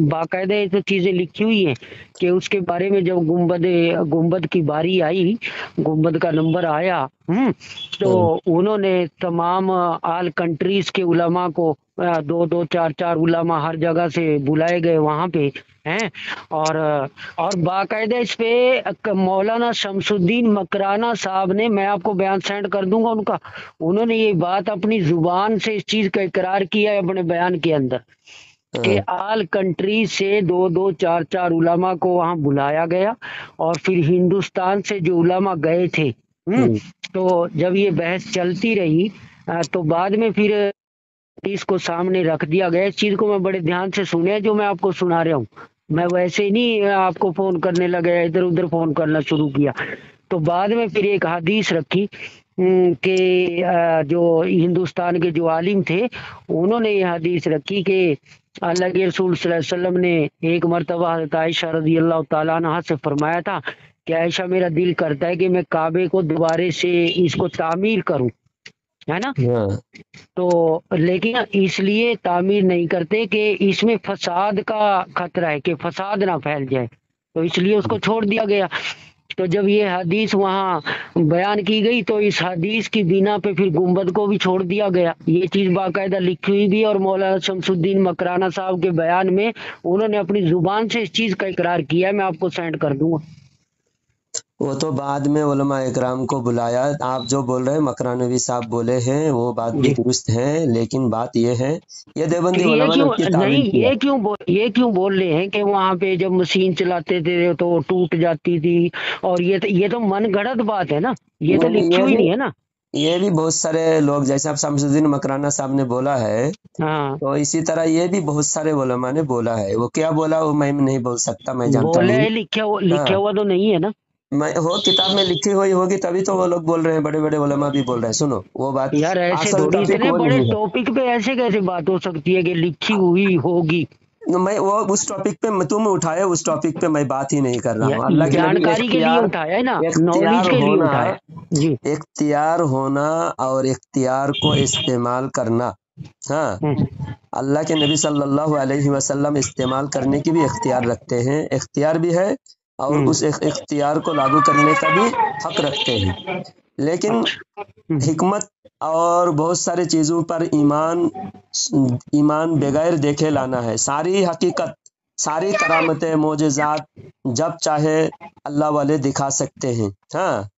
बाकायदा ये तो चीजें लिखी हुई हैं कि उसके बारे में जब गुम्बद की बारी आई, गुम्बद का नंबर आया, तो उन्होंने तमाम आल कंट्रीज के उलमा को दो दो चार चार उलमा हर जगह से बुलाए गए वहां पे हैं। और बाकायदा इस पे मौलाना शमसुद्दीन मकराना साहब ने, मैं आपको बयान सेंड कर दूंगा उनका, उन्होंने ये बात अपनी जुबान से इस चीज का इकरार किया है अपने बयान के अंदर कि आल कंट्री से दो दो चार चार उलमा को वहां बुलाया गया और फिर हिंदुस्तान से जो उलमा गए थे, तो जब ये बहस चलती रही तो बाद में फिर इसको सामने रख दिया गया। इस चीज को मैं बड़े ध्यान से सुने जो मैं आपको सुना रहा हूँ। मैं वैसे ही नहीं आपको फोन करने लगा, इधर उधर फोन करना शुरू किया। तो बाद में फिर एक हदीस रखी कि जो हिंदुस्तान के जो आलिम थे उन्होंने ये हदीस रखी कि अल्लाह के रसूल सल्लल्लाहु अलैहि वसल्लम ने एक मरतबा हज़रत आयशा रज़ी अल्लाह तआला अन्हा से फरमाया था कि आयशा मेरा दिल करता है कि मैं काबे को दोबारे से इसको तामीर करूं, है ना। तो लेकिन इसलिए तामीर नहीं करते कि इसमें फसाद का खतरा है कि फसाद ना फैल जाए, तो इसलिए उसको छोड़ दिया गया। तो जब ये हदीस वहाँ बयान की गई तो इस हदीस की बिना पे फिर गुंबद को भी छोड़ दिया गया। ये चीज बाकायदा लिखी हुई भी, और मौलाना शमसुद्दीन मकराना साहब के बयान में उन्होंने अपनी जुबान से इस चीज का इकरार किया है। मैं आपको सेंड कर दूंगा। वो तो बाद में उलमा इकराम को बुलाया। आप जो बोल रहे हैं मकरानवी साहब बोले हैं वो बात भी दुरुस्त है, लेकिन बात ये है ये देवबंदी ये उलमा ने क्यों उसकी नहीं, तावील किया। ये क्यों बोल रहे हैं कि वहां पे जब मशीन चलाते थे तो टूट जाती थी, और ये तो मन गढ़ंत बात है ना, ये तो लिखी हुई नहीं है ना। ये भी बहुत सारे लोग, जैसे आप शमसुद्दीन मकराना साहब ने बोला है, हाँ तो इसी तरह ये भी बहुत सारे उलमा ने बोला है। वो क्या बोला वो मैं नहीं बोल सकता, मैं जानता बोले नहीं। लिखा हुआ तो नहीं है ना। मैं हो किताब में लिखी हुई होगी तभी तो वो लोग बोल रहे हैं, बड़े बड़े उलमा भी बोल रहे हैं। सुनो वो बात, यार ऐसे असल थोड़ी, टॉपिक इतने वो बड़े नहीं है। टॉपिक पे ऐसे कैसे बात हो सकती है कि लिखी हुई होगी। मैं वो उस टॉपिक पे तुम उठाए, उस टॉपिक पे मैं बात ही नहीं कर रहा हूँ। अल्लाह के नबी जानकारी के लिए उठाया है ना, नॉलेज के लिए उठाया जी। इख्तियार होना और इख्तियार को इस्तेमाल करना। हाँ, अल्लाह के नबी सल्लल्लाहु अलैहि वसल्लम इस्तेमाल करने की भी इख्तियार रखते हैं, इख्तियार भी है, और उस इख्तियार को लागू करने का भी हक रखते हैं। लेकिन हिकमत और बहुत सारी चीज़ों पर ईमान बगैर देखे लाना है। सारी हकीकत, सारी करामतें, मोजज़ात जब चाहे अल्लाह वाले दिखा सकते हैं। हाँ,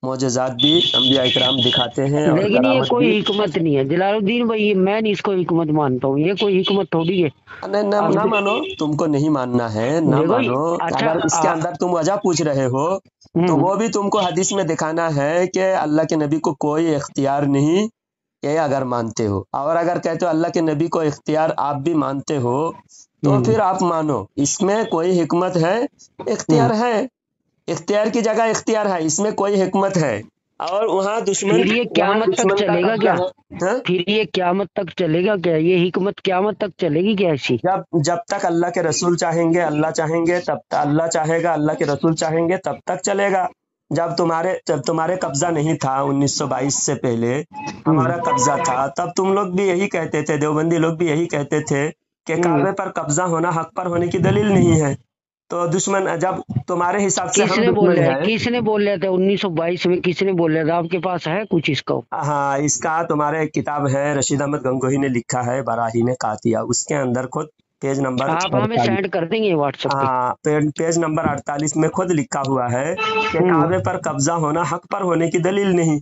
मोजज़ात भी अंबिया इकराम दिखाते हैं और लेकिन ये करामत कोई भी। हिकमत नहीं है जलालुद्दीन भाई, मैं नहीं इसको हिकमत मानता हूँ, ये कोई हिकमत थोड़ी है। ना मानो, तुमको नहीं मानना है ना देखो मानो। अच्छा अगर इसके अंदर तुम वजह पूछ रहे हो तो वो भी तुमको हदीस में दिखाना है कि अल्लाह के नबी को कोई इख्तियार नहीं, ये अगर मानते हो। और अगर कहते हो अल्लाह के नबी को इख्तियार आप भी मानते हो तो फिर आप मानो इसमें कोई हिकमत है। इख्तियार है, इख्तियार की जगह इख्तियार है, इसमें कोई हिकमत है। और वहाँ दुश्मन, फिर ये वहाँ क्यामत तक दुश्मन का चलेगा कब्जा क्या? है। हाँ? फिर ये क्यामत तक चलेगा क्या? ये हिकमत क्यामत तक चलेगी क्या ऐसी? जब तक अल्लाह के रसूल चाहेंगे, अल्लाह चाहेंगे तब तक, अल्लाह चाहेगा, अल्लाह के रसूल चाहेंगे तब तक चलेगा। जब तुम्हारे कब्जा नहीं था 1922 से पहले हमारा कब्जा था, तब तुम लोग भी यही कहते थे, देवबंदी लोग भी यही कहते थे कि काबे पर कब्जा होना हक पर होने की दलील नहीं है। तो दुश्मन, जब तुम्हारे हिसाब से हम किसने दुश्मन बोला है? है। किसने बोला था 1922 में? किसने बोला था? आपके पास है कुछ इसका? हाँ, इसका तुम्हारे किताब है, रशीद अहमद गंगोही ने लिखा है बराहीन कातिया, उसके अंदर खुद पेज नंबर आप हमें 48। सेंड कर देंगे व्हाट्सएप पे। हाँ, पेज नंबर 48 में खुद लिखा हुआ है कि काबे पर कब्जा होना हक पर होने की दलील नहीं।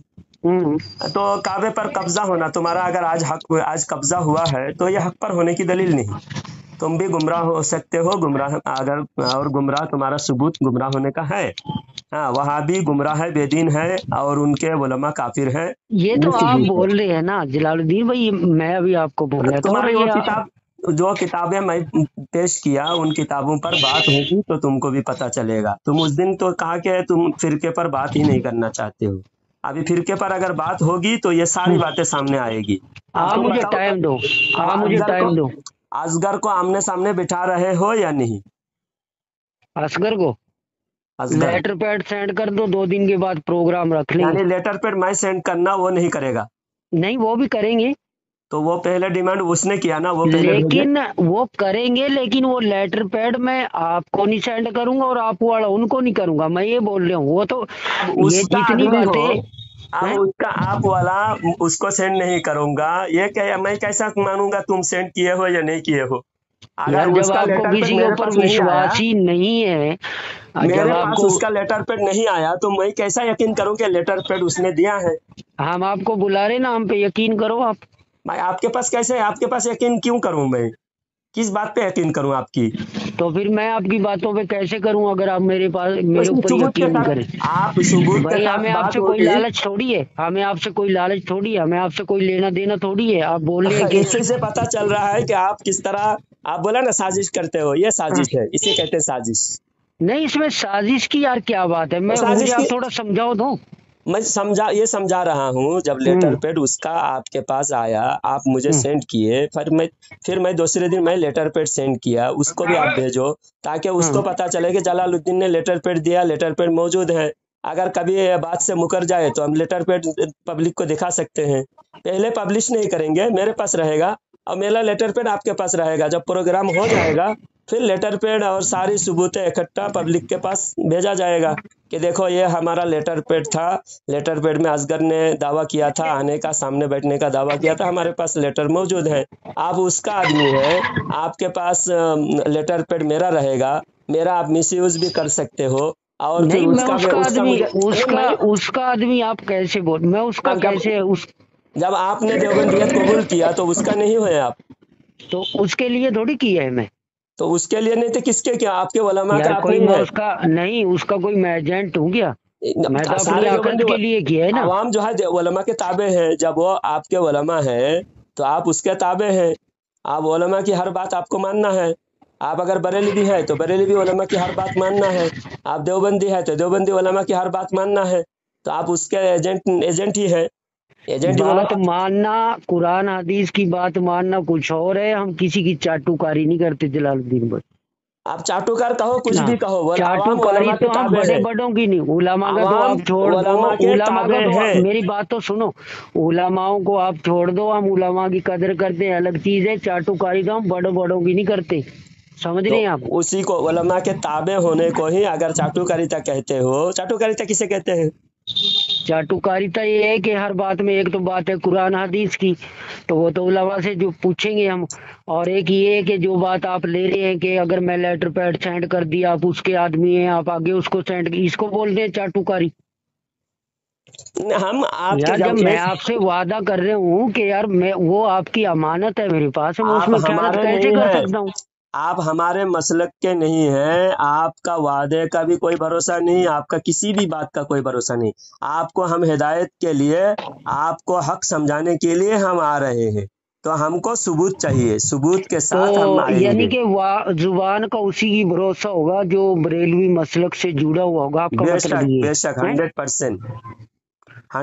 तो काबे पर कब्जा होना तुम्हारा अगर आज कब्जा हुआ है तो ये हक पर होने की दलील नहीं। तुम भी गुमराह हो सकते हो, गुमराह अगर, और गुमराह तुम्हारा सबूत गुमराह होने का है। हाँ, वहाँ भी गुमराह है, बेदीन है, और उनके उलमा काफिर हैं, ये तो आप सबूत है। बोल रहे हैं ना जलालुद्दीन भाई, मैं अभी आपको बोल रहा था तुम्हारी वो ये किताब, जो किताबें मैं पेश किया, उन किताबों पर बात होगी तो तुमको भी पता चलेगा। तुम उस दिन तो कहा कि तुम फिरके पर बात ही नहीं करना चाहते हो। अभी फिरके पर अगर बात होगी तो ये सारी बातें सामने आएगी। अब आप तुम मुझे बताओ, टाइम दो, अब आप मुझे टाइम दो। असगर को आमने सामने बिठा रहे हो या नहीं? असगर को असगर लेटर पैड सेंड कर दो, 2 दिन के बाद प्रोग्राम रख लेंगे। यानी लेटर पैड मैं सेंड करना वो नहीं करेगा? नहीं, वो भी करेंगे, तो वो पहले डिमांड उसने किया ना, वो पहले भेजे। लेकिन वो करेंगे, लेकिन वो लेटर पैड मैं आपको नहीं सेंड करूंगा और आप वाला उनको नहीं करूंगा। मैं ये बोल रहा हूँ, वो तो अब ये उसका जितनी आदमी हो, बातें अब हैं, उसका आप वाला उसको सेंड नहीं करूंगा, ये क्या मैं कैसा मानूंगा तुम सेंड किए हो या नहीं किए हो? यार अगर जब उसका आपको लेटर पैड किसी के मेरे ऊपर पास नहीं आया, विश्वास ही नहीं है, जब मेरे पास आपको, उसका लेटर पैड नहीं आया तो मैं कैसा यकीन करूं कि लेटर पैड उसने दिया है? हम आपको बुला रहे ना, हम पे यकीन करो आप। मैं आपके पास कैसे, आपके पास यकीन क्यों करूं? मैं किस बात पे यकीन करूं आपकी? तो फिर मैं आपकी बातों पे कैसे करूं अगर आप मेरे पास तो मेरे इसमें ऊपर सबूत के यकीन नहीं साथ, करें? आप सबूत के भाई साथ हमें बात आपसे कोई होगी। लालच थोड़ी है, हमें आपसे कोई लालच थोड़ी है, हमें आपसे कोई लेना देना थोड़ी है। आप बोल रहे हैं कि इसी से पता चल रहा है कि आप किस तरह, आप बोला ना साजिश करते हो, ये साजिश है, इसे कहते हैं साजिश। नहीं, इसमें साजिश की यार क्या बात है? मुझे साजिश आप की थोड़ा समझाओ दो। मैं समझा रहा हूँ। जब लेटर पैड उसका आपके पास आया, आप मुझे सेंड किए, फिर मैं दूसरे दिन मैं लेटर पैड सेंड किया, उसको भी आप भेजो ताकि उसको पता चले कि जलालुद्दीन ने लेटर पैड दिया, लेटर पैड मौजूद है। अगर कभी ये बात से मुकर जाए तो हम लेटर पैड पब्लिक को दिखा सकते हैं। पहले पब्लिश नहीं करेंगे, मेरे पास रहेगा और मेरा लेटर पैड आपके पास रहेगा। जब प्रोग्राम हो जाएगा फिर लेटर पैड और सारी सबूतें इकट्ठा पब्लिक के पास भेजा जाएगा कि देखो ये हमारा लेटर पैड था, लेटर पैड में असगर ने दावा किया था आने का, सामने बैठने का दावा किया था, हमारे पास लेटर मौजूद है। आप उसका आदमी है, आपके पास लेटर पैड मेरा रहेगा, मेरा आप मिसयूज भी कर सकते हो। और फिर नहीं, मैं उसका उसका आदमी, मुझे उसका आदमी आप कैसे बोल, मैं उसका कैसे जब आपने देवबंदियत कबूल किया तो उसका नहीं हुए आप, तो उसके लिए थोड़ी किया है मैं। तो उसके लिए नहीं थे, किसके क्या? आपके उलमा का यार आप कोई नहीं मैं है? उसका नहीं, उसका कोई मैं एजेंट हूँ क्या? मैं तो अपनी सारे आखिरत के लिए किया है ना। आवाम जो है उलमा के ताबे हैं। जब वो आपके उलमा है तो आप उसके ताबे हैं। आप उलमा की हर बात आपको मानना है। आप अगर बरेलवी है तो बरेलवी उलमा की हर बात मानना है। आप देवबंदी है तो देवबंदी उलमा की हर बात मानना है। तो आप उसके एजेंट ही है, एजेंट ही बात उलमा। मानना, कुरान हदीस की बात मानना कुछ और है, हम किसी की चाटुकारी नहीं करते जलालुद्दीन भाई। आप चाटुकार कहो, कुछ भी कहो, वो आवाम चाटुकारी उलमा के तो हम ताबे बड़े है। बड़ों की नहीं, उलमा का तो आवाम आप छोड़ दो, उलमा के उलमा ताबे का तो है। मेरी बात तो सुनो, उलमाओं को आप छोड़ दो, हम उलमा की कदर करते हैं, अलग चीज है। चाटुकारी तो हम बड़ों बड़ों की नहीं करते, समझ तो रहे हैं आप? उसी को उलमा के ताबे होने को ही अगर चाटुकारिता कहते हो, चाटुकारिता किसे कहते हैं? चाटुकारिता ये है कि हर बात में, एक तो बात है कुरान हदीस की, तो वो तो उलमा से जो पूछेंगे हम, और एक ये है कि जो बात आप ले रहे हैं कि अगर मैं लेटर पैड सेंड कर दिया, आप उसके आदमी हैं, आप आगे उसको सेंड, इसको बोल रहे हैं चाटुकारी। हम आपके यार जब जब मैं आपसे वादा कर रहा हूँ कि यार मैं, वो आपकी अमानत है मेरे पास, मैं आप उसमें खयानत हमारे कैसे नहीं कर है, सकता हूँ? आप हमारे मसलक के नहीं हैं। आपका वादे का भी कोई भरोसा नहीं, आपका किसी भी बात का कोई भरोसा नहीं। आपको हम हिदायत के लिए, आपको हक समझाने के लिए हम आ रहे हैं। तो हमको सबूत चाहिए, सबूत के साथ हम तो यानी आएंगे। कि जुबान का उसी की भरोसा होगा जो बरेलवी मसलक से जुड़ा हुआ होगा, आपका मतलब बेशक ये बेशक, है? 100%,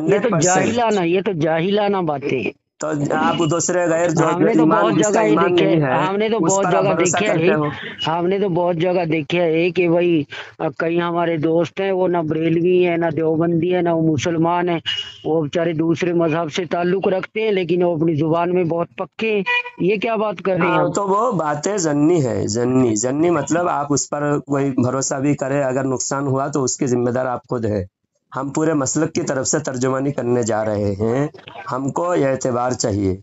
ये तो 100%। जाहिलाना, ये तो जाहिलाना बातें हैं। तो आप दूसरे गैर जो हमने तो ईमान, बहुत जिसका जगह ये ईमान देखे, नहीं है, हमने तो उस बहुत पर आप जगह भरोसा देखे करते है, हो। हमने तो बहुत जगह देखे है कि भाई कई हमारे दोस्त हैं, वो ना बरेलवी है, ना देवबंदी है, ना वो मुसलमान है, वो बेचारे दूसरे मजहब से ताल्लुक रखते हैं, लेकिन वो अपनी जुबान में बहुत पक्के हैं। ये क्या बात कर रहे हैं हाँ, आप? तो वो बातें जन्नी है, जन्नी जन्नी मतलब आप उस पर कोई भरोसा भी करे, अगर नुकसान हुआ तो उसके जिम्मेदार आप खुद है। हम पूरे मसलक की तरफ से तर्जुमानी करने जा रहे हैं, हमको यह एतबार चाहिए।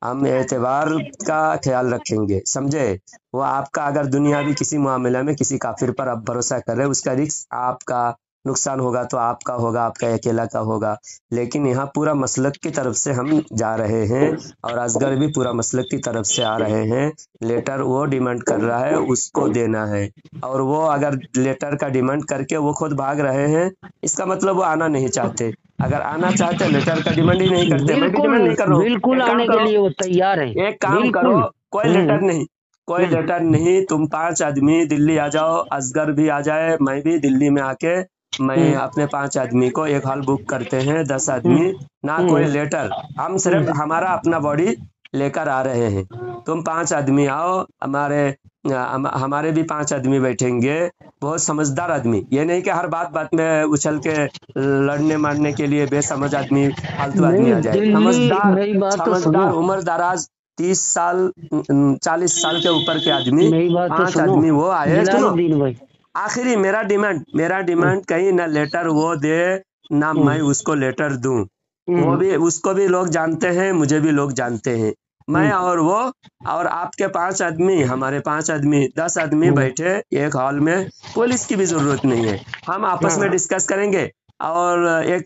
हम एतबार का ख्याल रखेंगे, समझे। वो आपका अगर दुनियावी किसी मामले में किसी काफिर पर आप भरोसा कर रहे, उसका रिस्क आपका, नुकसान होगा तो आपका होगा, आपका अकेला का होगा। लेकिन यहाँ पूरा मसलक की तरफ से हम जा रहे हैं, और असगर भी पूरा मसलक की तरफ से आ रहे हैं। लेटर वो डिमांड कर रहा है, उसको देना है, और वो अगर लेटर का डिमांड करके वो खुद भाग रहे हैं, इसका मतलब वो आना नहीं चाहते। अगर आना चाहते लेटर का डिमांड ही नहीं करते, मैं भी डिमांड नहीं कर रहा हूँ। बिल्कुल एक काम आने के करो, लिए वो तैयार है। एक काम करो, बिल्कुल। कोई लेटर नहीं, कोई हम्म, लेटर नहीं, तुम 5 आदमी दिल्ली आ जाओ, असगर भी आ जाए, मैं भी दिल्ली में आके मैं हम्म, अपने 5 आदमी को एक हॉल बुक करते हैं, 10 हम्म, आदमी, ना कोई लेटर, हम सिर्फ हमारा अपना बॉडी लेकर आ रहे हैं। तुम 5 आदमी आओ, हमारे भी 5 आदमी बैठेंगे, बहुत समझदार आदमी, ये नहीं कि हर बात बात में उछल के लड़ने मारने के लिए बेसमझ आदमी, फालतू आदमी नहीं आ जाए। दिल्ली, समझदार, मेरी बात तो सुनो, समझदार, उम्र दराज, 30 साल 40 साल के ऊपर के आदमी, मेरी बात तो 5 सुनो आदमी वो आए। सुनो, जलालुद्दीन भाई। आखिरी मेरा डिमांड कहीं ना लेटर वो दे, ना मैं उसको लेटर दूं। वो भी, उसको भी लोग जानते हैं, मुझे भी लोग जानते हैं। मैं और वो और आपके 5 आदमी, हमारे 5 आदमी, 10 आदमी बैठे एक हॉल में, पुलिस की भी जरूरत नहीं है। हम आपस में डिस्कस करेंगे, और एक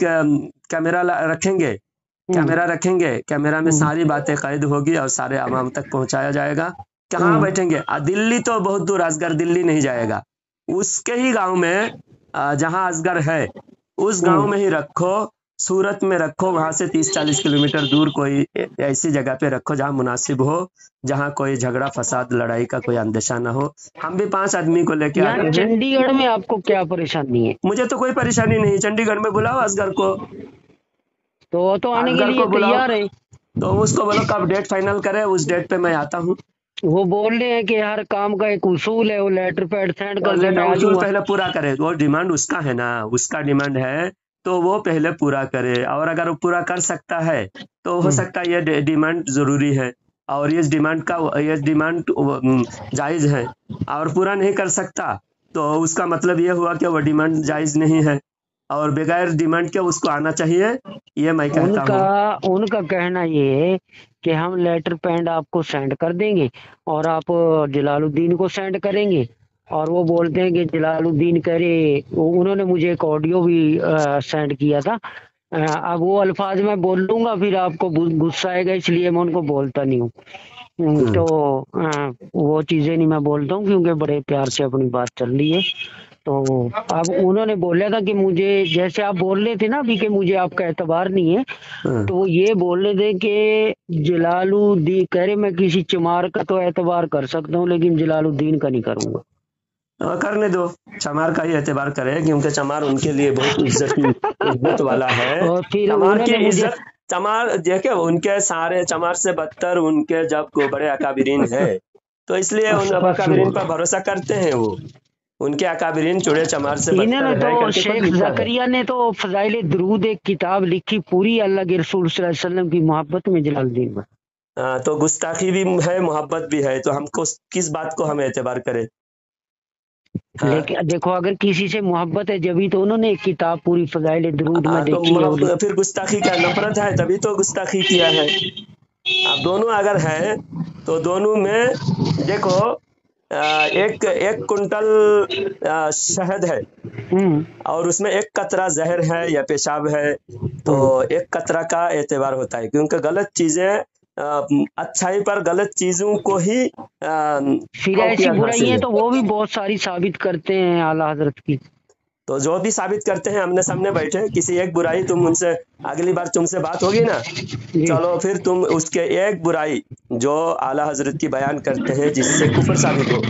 कैमरा रखेंगे, कैमरा में सारी बातें कैद होगी और सारे आवाम तक पहुंचाया जाएगा। कहाँ बैठेंगे? दिल्ली तो बहुत दूर, असगर दिल्ली नहीं जाएगा। उसके ही गांव में, जहां असगर है उस गांव में ही रखो, सूरत में रखो, वहां से 30-40 किलोमीटर दूर कोई ऐसी जगह पे रखो जहां मुनासिब हो, जहां कोई झगड़ा फसाद लड़ाई का कोई अंदेशा ना हो। हम भी 5 आदमी को लेके आते यहाँ हैं। चंडीगढ़ में आपको क्या परेशानी है? मुझे तो कोई परेशानी नहीं, चंडीगढ़ में बुलाओ असगर को, तो वो तो आने के असगर लिए को बुलाओ, तैयार है। तो उसको बोलो कब डेट फाइनल करे, उस डेट पे मैं आता हूँ। वो बोल रहे हैं कि हर काम का एक उसूल है, वो लेटर पैड सेंड कर दे, मैं लेटर आ उसूल जाऊंगा। पहले पूरा करे, वो डिमांड उसका है ना, उसका डिमांड है तो वो पहले पूरा करे, और अगर वो पूरा कर सकता है तो हो सकता है ये डिमांड जरूरी है, और ये डिमांड जायज है, और पूरा नहीं कर सकता तो उसका मतलब ये हुआ कि वो डिमांड जायज नहीं है, और बगैर डिमांड के उसको आना चाहिए, ये मैं कहता उनका हूँ। उनका कहना ये है कि हम लेटर पैड आपको सेंड कर देंगे और आप जलालुद्दीन को सेंड करेंगे। और वो बोलते हैं कि जलालुद्दीन कह रहे, उन्होंने मुझे एक ऑडियो भी सेंड किया था। अब वो अल्फाज मैं बोल लूंगा, फिर आपको गुस्सा आएगा, इसलिए मैं उनको बोलता नहीं हूँ। तो वो चीजें नहीं मैं बोलता हूँ, क्योंकि बड़े प्यार से अपनी बात चल रही है। तो अब उन्होंने बोला था कि मुझे, जैसे आप बोल रहे थे ना अभी कि मुझे आपका एतबार नहीं है, तो वो ये बोल रहे थे कि जलालुद्दीन कह रहे मैं किसी चमार का तो एतबार कर सकता हूँ, लेकिन जलालुद्दीन का नहीं करूंगा। करने दो, चमार का ही एतबार करे, क्योंकि चमार उनके लिए बहुत इज्जत वाला है। और फिर चमार की उन्होंने मुझे, इज्जत, चमार देखे उनके सारे, चमार से बदतर उनके जब को बड़े अकाबिरीन है, तो इसलिए उन अकाबिरीन पर भरोसा करते हैं वो, उनके अकाबिरीन चुड़े चमार से इन्होंने बदतर है तो करके खुद शेख लिखा है। जकरिया ने तो फजाइल दुरूद एक किताब लिखी पूरी अल्लाह के रसूल सल्लल्लाहु अलैहि वसल्लम की मोहब्बत में जलालुद्दीन में। तो गुस्ताखी भी है, मोहब्बत भी है, तो हमको किस बात को हम एतबार करें? हाँ, लेकिन देखो, अगर किसी से मोहब्बत है जब ही तो उन्होंने एक किताब पूरी फजाइल दुरूद में तो देखी है। फिर गुस्ताखी क्या, नफरत है तभी तो गुस्ताखी किया है। अब दोनों अगर है तो दोनों में देखो, एक कुंटल शहद है, और उसमें एक कतरा जहर है या पेशाब है, तो एक कतरा का एतबार होता है, क्योंकि गलत चीजें, अच्छाई पर गलत चीजों को ही फिर ऐसी फौकियत हासिल बुराइयां है। तो वो भी बहुत सारी साबित करते हैं आला हजरत की। तो जो भी साबित करते हैं, आमने सामने बैठे, किसी एक बुराई तुम उनसे, अगली बार तुमसे बात होगी ना, चलो फिर तुम उसके एक बुराई जो आला हजरत की बयान करते हैं जिससे कुफर साबित हो,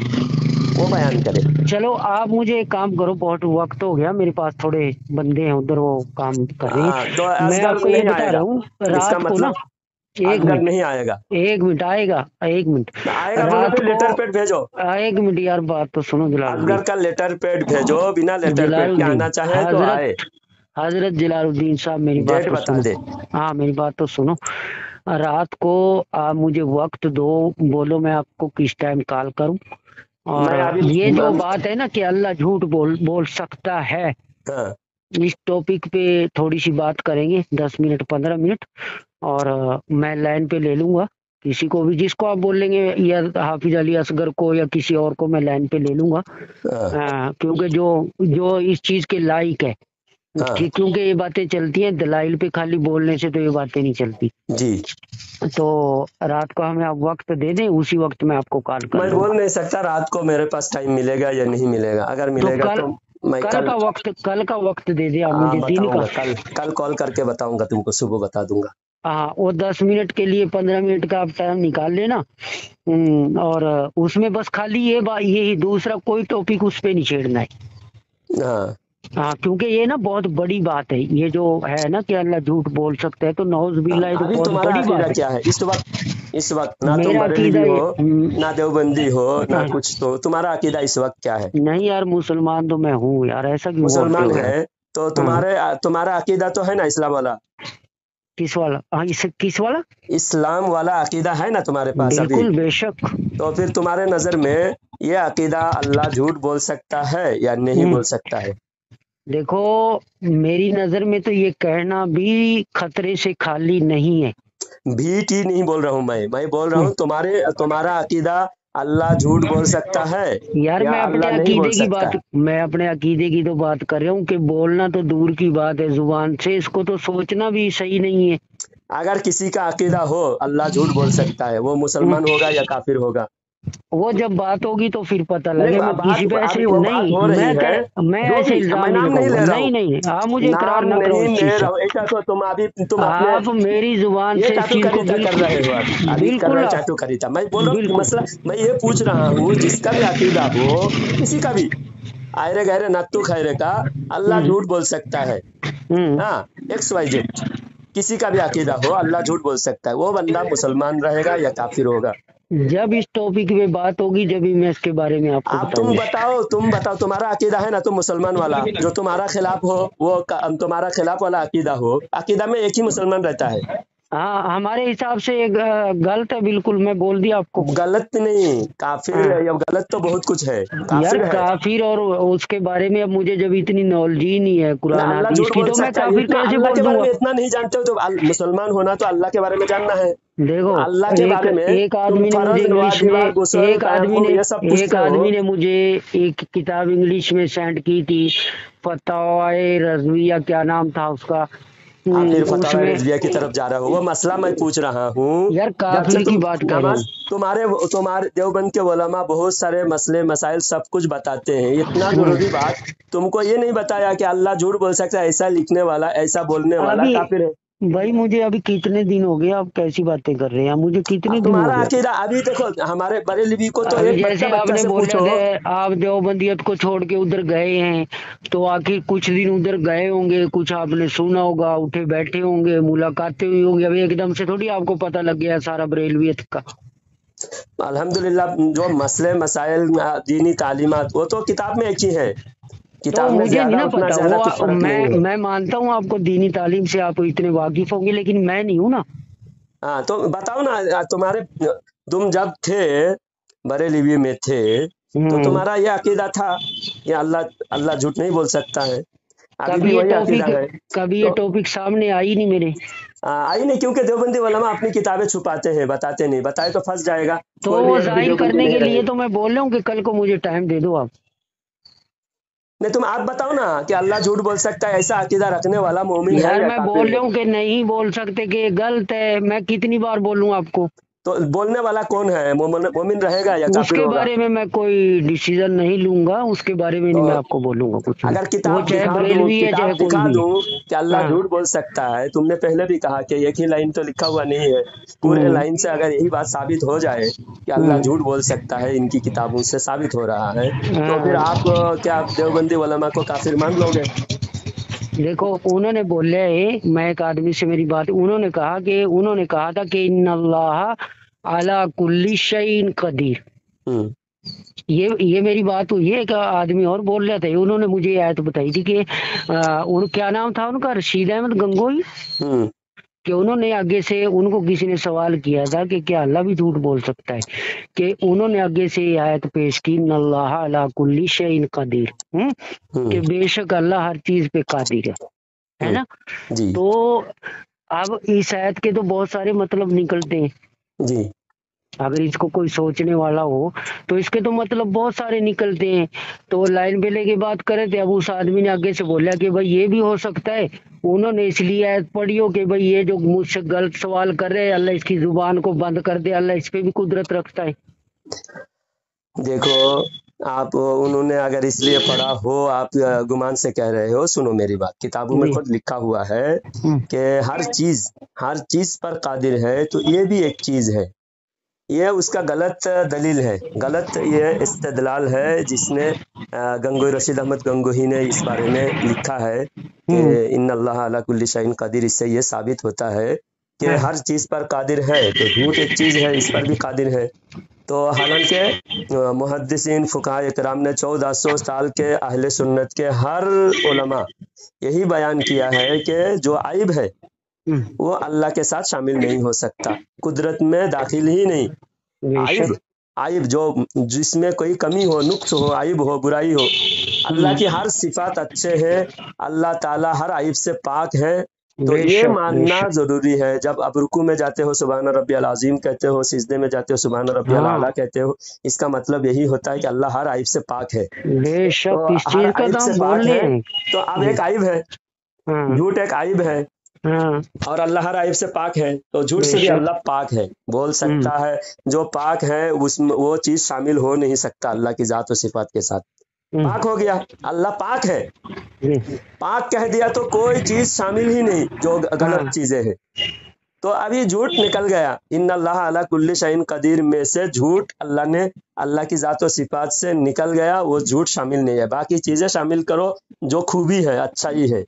वो बयान करे। चलो आप मुझे एक काम करो, बहुत वक्त हो गया, मेरे पास थोड़े बंदे हैं उधर, वो काम कर रहे हैं। तो मैं असगर आपको ये नहीं बता आएगा, रहा हूँ, इसका रात को ना, मतलब एक असगर मिनट नहीं आएगा। एक मिनट आएगा, एक मिनट आएगा बोलो, रात फिर लेटर को, पैड भेजो, एक मिनट यार, बात तो सुनो जलालुद्दीन। असगर का लेटर पैड भेजो, बिना लेटर पैड के जलालुद्दीन आना चाहे तो आए, हजरत जलालुद्दीन साहब, मेरी बात डेट तो बता दे। सुनो। हाँ मेरी बात तो सुनो। रात को आप मुझे वक्त दो, बोलो मैं आपको किस टाइम कॉल करूं। और मैं अभी ये जो बात है ना कि अल्लाह झूठ बोल सकता है, हाँ, इस टॉपिक पे थोड़ी सी बात करेंगे, 10 मिनट 15 मिनट। और मैं लाइन पे ले लूंगा किसी को भी, जिसको आप बोलेंगे, या हाफिज अली असगर को या किसी और को मैं लाइन पे ले लूंगा, हाँ क्योंकि जो जो इस चीज के लायक है, हाँ क्योंकि ये बातें चलती हैं दलाइल पे, खाली बोलने से तो ये बातें नहीं चलती। जी। तो रात को हमें आप वक्त दे दें, उसी वक्त मैं आपको कॉल कर मैं लूंगा। बोल नहीं सकता रात को मेरे पास टाइम मिलेगा या नहीं मिलेगा, अगर तो मिलेगा कल तो मैं कल कल, कल का वक्त दे दे आप हाँ मुझे, दिन का। बताऊंगा, कल कॉल करके बताऊंगा तुमको, सुबह बता दूंगा। हाँ, वो 10 मिनट के लिए 15 मिनट का आप टाइम निकाल लेना। और उसमें बस खाली ये बात, यही, दूसरा कोई टॉपिक उस पे नहीं छेड़ना है। हाँ हाँ, क्योंकि ये ना बहुत बड़ी बात है, ये जो है ना कि अल्लाह झूठ बोल सकता है, तो नौज बिल्ला, ये तो अभी बहुत तुम्हारा बड़ी अकीदा बात है। क्या है इस वक्त? इस वक्त ना तुम मेरा बरेलवी अकीदा हो, ये, ना देवबंदी हो, ना हाँ, कुछ, तो तुम्हारा अकीदा इस वक्त क्या है? नहीं यार, मुसलमान तो मैं हूँ यार, ऐसा क्यों बोलते मुसलमान हो यार? है तो हाँ, तुम्हारा अकीदा तो है ना इस्लाम वाला? किस वाला? हाँ, इस किस वाला? इस्लाम वाला अकीदा है ना तुम्हारे पास अभी? बिल्कुल, बेशक। तो फिर तुम्हारे नजर में ये अकीदा अल्लाह झूठ बोल सकता है या नहीं बोल सकता है? देखो, मेरी नजर में तो ये कहना भी खतरे से खाली नहीं है। भी टी नहीं बोल रहा हूँ, मैं बोल रहा हूँ तुम्हारा अकीदा अल्लाह झूठ बोल सकता है यार, या मैं अपने अल्लाह नहीं अकीदे बोल की सकता बात है? मैं अपने अकीदे की तो बात कर रहा हूँ कि बोलना तो दूर की बात है जुबान से, इसको तो सोचना भी सही नहीं है। अगर किसी का अकीदा हो अल्लाह झूठ बोल सकता है, वो मुसलमान होगा या काफिर होगा? वो जब बात होगी तो फिर पता नहीं, लगे। मैं किसी बात पे ऐसे अभी वो बात नहीं, हो रही है, मैं जो ऐसे भी, इल्जाम मैं नहीं नाम नहीं लगाऊंगा। ले रहा नहीं हूँ, नहीं, आप मुझे इकरार नाम ना करो नहीं इस ले चीज रहा से। हूँ। ऐसा तो तुम अभी तुम अपने आप मेरी जुबान ये से इस चाटू चीज को करीता कर रहे हो, अभी कर बिल्कुल रहे आप चाटू करीता। मैं बोल रहा हूँ मसला, बिल्कुल। मैं ये पूछ रहा हूँ जिसका भी अकीदा हो, किसी का भी, आयरे गहरे नत्तू खैरे का, अल्लाह हम्म झूठ बोल सकता है। हम्म हाँ, XYZ किसी का भी अकीदा हो अल्लाह झूठ बोल सकता है, वो बंदा मुसलमान रहेगा या काफिर होगा? जब इस टॉपिक पे बात होगी, जब ही मैं इसके बारे में आपको आप बताऊंगा। तुम बताओ तुम्हारा अकीदा है ना, तुम मुसलमान वाला, जो तुम्हारा खिलाफ हो वो तुम्हारा खिलाफ वाला अकीदा हो, अकीदा में एक ही मुसलमान रहता है। हाँ, हमारे हिसाब से ये गलत है, बिल्कुल, मैं बोल दिया आपको। गलत नहीं, काफिर हाँ, है, या गलत तो बहुत कुछ है, यार, काफिर है। काफिर और उसके बारे में अब मुझे जब इतनी नॉलेज ही नहीं है ना कुरान अल्लाह हदीस झूठ की, बोल तो मैं सकता है, काफिर इतना कैसे अल्लाह बोल के बारे में दूंगा? इतना नहीं जानते हो तो मुसलमान होना तो अल्लाह के बारे में जानना है। देखो, अल्लाह के एक बारे में एक तुम आदमी ने मुझे फर्ज, इंग्लिश में वाजिबात, गुस्ल, तयम्मुम ये सब एक पूछते हो। आदमी ने मुझे एक किताब इंग्लिश में सेंड की थी, फतवाए रजविया, क्या नाम था उसका। आप फिर फतवा उसमें रिजविया की तरफ जा रहे हो, वो मसला मैं पूछ रहा हूँ। यार, जब से काफिर की तुम बात कर रहा नमाज, हूँ। तुम्हारे देवबंद के उलमा बहुत सारे मसले मसाइल सब कुछ बताते हैं, इतना जरूरी बात तुमको ये नहीं बताया कि अल्लाह झूठ बोल सकता है, ऐसा लिखने वाला, ऐसा बोलने वाला अभी काफिर है। भाई, मुझे अभी कितने दिन हो गए, आप कैसी बातें कर रहे हैं? मुझे अब कितने दिन हो तुम्हारा गए? अकीदा अभी देखो, हमारे बरेलवी को तो अभी एक बच्चा जैसे बच्चा आपने से बोले पूछो। थे, आप देवबंदियत को छोड़ के उधर गए हैं, तो आखिर कुछ दिन उधर गए होंगे, कुछ आपने सुना होगा, उठे बैठे होंगे, मुलाकातें हुई होंगी। अभी एकदम से थोड़ी आपको पता लग गया सारा बरेलवियत का। अल्हम्दुलिल्लाह, जो मसले मसाइल दीनी तालीमात वो तो किताब में एक ही है, तो किताब में मुझे नहीं ज्यादा ना उतना पता ज्यादा कुछ वो, फर्क नहीं है। मैं मानता हूँ आपको दीनी तालीम से आप इतने वाकिफ होंगे, लेकिन मैं नहीं हूँ ना। हाँ तो बताओ ना, तुम्हारे तुम जब थे बरेलवी में थे तो हम्म तुम्हारा ये अकीदा था कि अल्लाह अल्लाह झूठ नहीं बोल सकता है, अभी भी कभी ये वही अकीदा टॉपिक है? कभी ये तो टॉपिक सामने आई नहीं मेरे। आई नहीं, क्योंकि देवबंदी उलमा अपनी किताबें छुपाते हैं, बताते नहीं, बताए तो फंस जाएगा, तो कोई भी वो एक भी जाहिर देवबंदी करने नहीं के लिए रहे। तो मैं बोल रहा हूँ कि कल को मुझे टाइम दे दो आप। नहीं, तुम आप बताओ ना कि अल्लाह झूठ बोल सकता है, ऐसा अकीदा रखने वाला मोमिन है यार, या मैं काफिर बोल रहा है? हूँ कि नहीं बोल सकते, कि ये गलत है। मैं कितनी बार बोलूँ आपको? तो बोलने वाला कौन है, मोमिन रहेगा या काफिर उसके होगा? बारे में मैं कोई डिसीजन नहीं लूंगा, उसके बारे में तो नहीं मैं आपको बोलूंगा कुछ भी। अगर वो चाहे बरेलवी है, चाहे कोई भी है। कि अल्लाह हाँ। झूठ बोल सकता है, तुमने पहले भी कहा कि एक ही लाइन तो लिखा हुआ नहीं है, पूरे हम्म लाइन से अगर यही बात साबित हो जाए कि अल्लाह हम्म झूठ बोल सकता है, इनकी किताबों से साबित हो रहा है, तो फिर हाँ, आप क्या देवबंदी उलमा को काफिर मान लोगे? देखो, उन्होंने बोले, मैं एक आदमी से मेरी बात, उन्होंने कहा था कि इन्नल्लाह अला कुल्ली शैइन कदीर। हम्म ये मेरी बात हुई है। एक आदमी और बोल रहा था, उन्होंने मुझे ये आयत बताई थी कि क्या नाम था उनका, रशीद अहमद गंगोई, हम्म कि उन्होंने आगे से, उनको किसी ने सवाल किया था कि क्या अल्लाह भी झूठ बोल सकता है, कि उन्होंने आगे से ये आयत पेश की, इन्नल्लाह अला कुल्ली शैइन कदीर, कि हम्म बेशक अल्लाह हर चीज पे कादिर है हम्म ना। जी। तो अब इस आयत के तो बहुत सारे मतलब निकलते हैं। जी अगर इसको कोई सोचने वाला हो तो इसके तो मतलब बहुत सारे निकलते हैं। तो लाइन पे लेके बात करे थे, अब उस आदमी ने आगे से बोला कि भाई ये भी हो सकता है, उन्होंने इसलिए आयत पढ़ी हो कि भाई ये जो मुझसे गलत सवाल कर रहे हैं, अल्लाह इसकी जुबान को बंद कर दे, अल्लाह इस पे भी कुदरत रखता है। देखो, आप उन्होंने अगर इसलिए पढ़ा हो, आप गुमान से कह रहे हो। सुनो मेरी बात, किताबों में जी। खुद लिखा हुआ है हम्म, कि हर चीज पर कादिर है, तो ये भी एक चीज है। ये उसका गलत दलील है, गलत ये इस्तेदलाल है, जिसने गंगोई रशीद अहमद गंगोही ने इस बारे में लिखा है कि हम्म, इन्नल्लाह अला कुल्ली शैइन कदीर। इससे ये साबित होता है कि हाँ, हर चीज पर कादिर है, तो झूठ एक चीज है, इस पर भी कादिर है। तो हालांकि मुहद्दिसीन फुकाहा इकराम ने 1400 साल के अहले सुन्नत के हर उलमा यही बयान किया है कि जो आइब है हम्म, वो अल्लाह के साथ शामिल नहीं हो सकता, कुदरत में दाखिल ही नहीं। बेशक। आइब आइब जो जिसमें कोई कमी हो, नुक्स हो, आइब हो, बुराई हो, अल्लाह की हर सिफात अच्छे है, अल्लाह ताला हर आइब से पाक है। तो ये बेशक मानना बेशक। जरूरी है। जब आप रुकू में जाते हो सुबहान रब्बियल अज़ीम कहते हो, सिजदे में जाते हो सुबहान रब्बियल हाँ, आला कहते हो, इसका मतलब यही होता है कि अल्लाह हर आइब से पाक है। तो बेशक इस हर चीज का आइब तो से हम बोल पाक रहे है, हैं। तो अब जी। एक आइब है, हाँ, झूठ एक आइब है, हाँ, और अल्लाह हर आइब से पाक है, तो झूठ से भी बेशक। अल्लाह पाक है। बोल सकता है जो पाक है उसमें वो चीज शामिल हो नहीं सकता अल्लाह की जात और सिफात के साथ। पाक हो गया, अल्लाह पाक है, जी। पाक कह दिया तो कोई चीज शामिल ही नहीं जो गलत हाँ, चीजें हैं। तो अभी झूठ निकल गया, इन्नल्लाह अला कुल्ली शैइन कदीर में से झूठ अल्लाह ने अल्लाह की जात और सिफात से निकल गया, वो झूठ शामिल नहीं है। बाकी चीजें शामिल करो जो खूबी है, अच्छाई है।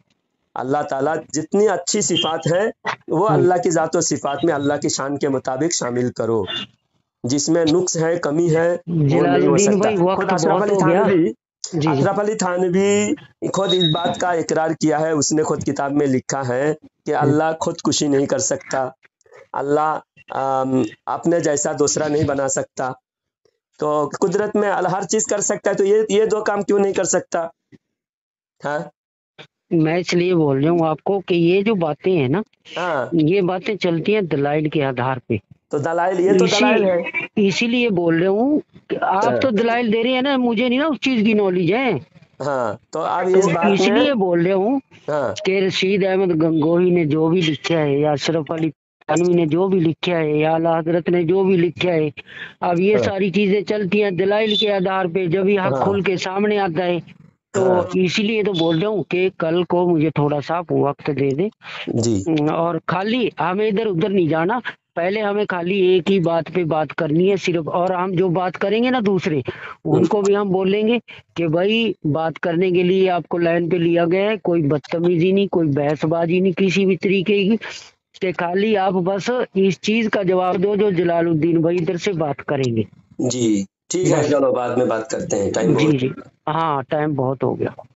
अल्लाह ताला जितनी अच्छी सिफात है वो अल्लाह की जात और सिफात में अल्लाह की शान के मुताबिक शामिल करो। जिसमें नुक्स है, कमी है, वो नहीं हो जलालुद्दीन सकता। भाई खुद वक्त अशरफ बहुत अली हो गया। थानवी जी जी। अशरफ अली थानवी खुद इस बात का इकरार किया है, उसने खुद किताब में लिखा है कि अल्लाह खुदकुशी नहीं कर सकता, अल्लाह अपने जैसा दूसरा नहीं बना सकता। तो कुदरत में अल्लाह हर चीज कर सकता है, तो ये दो काम क्यों नहीं कर सकता? हाँ मैं इसलिए बोल रहा हूँ आपको कि ये जो बातें हैं ना, हाँ, ये बातें चलती हैं दलाइल के आधार पे। तो दलाइल, ये तो इसी दलाइल है। इसीलिए बोल रहा हूँ कि आप तो हाँ दलाइल दे रहे हैं ना, मुझे नहीं ना उस चीज की नॉलेज है। हाँ, तो अब इस तो बात में इसलिए बोल रहा हूँ हाँ कि रशीद अहमद गंगोही ने जो भी लिखा है, या अशरफ अली थानवी ने जो भी लिखा है, या आला हजरत ने जो भी लिखा है, अब ये हाँ सारी चीजें चलती हैं दलाइल के आधार पे, जब ये हक हाँ खुल के सामने आता है। तो हाँ, इसीलिए तो बोल रहा हूँ कि कल को मुझे थोड़ा सा आप वक्त दे दे, जी और खाली हमें इधर उधर नहीं जाना। पहले हमें खाली एक ही बात पे बात करनी है सिर्फ, और हम जो बात करेंगे ना दूसरे, उनको भी हम बोलेंगे कि भाई बात करने के लिए आपको लाइन पे लिया गया है, कोई बदतमीजी नहीं, कोई बहसबाजी नहीं किसी भी तरीके की, कि खाली आप बस इस चीज का जवाब दो जो जलालुद्दीन भाई इधर से बात करेंगे। जी, ठीक है, बस। चलो बाद में बात करते हैं, टाइम जी बहुत जी। हाँ, टाइम बहुत हो गया।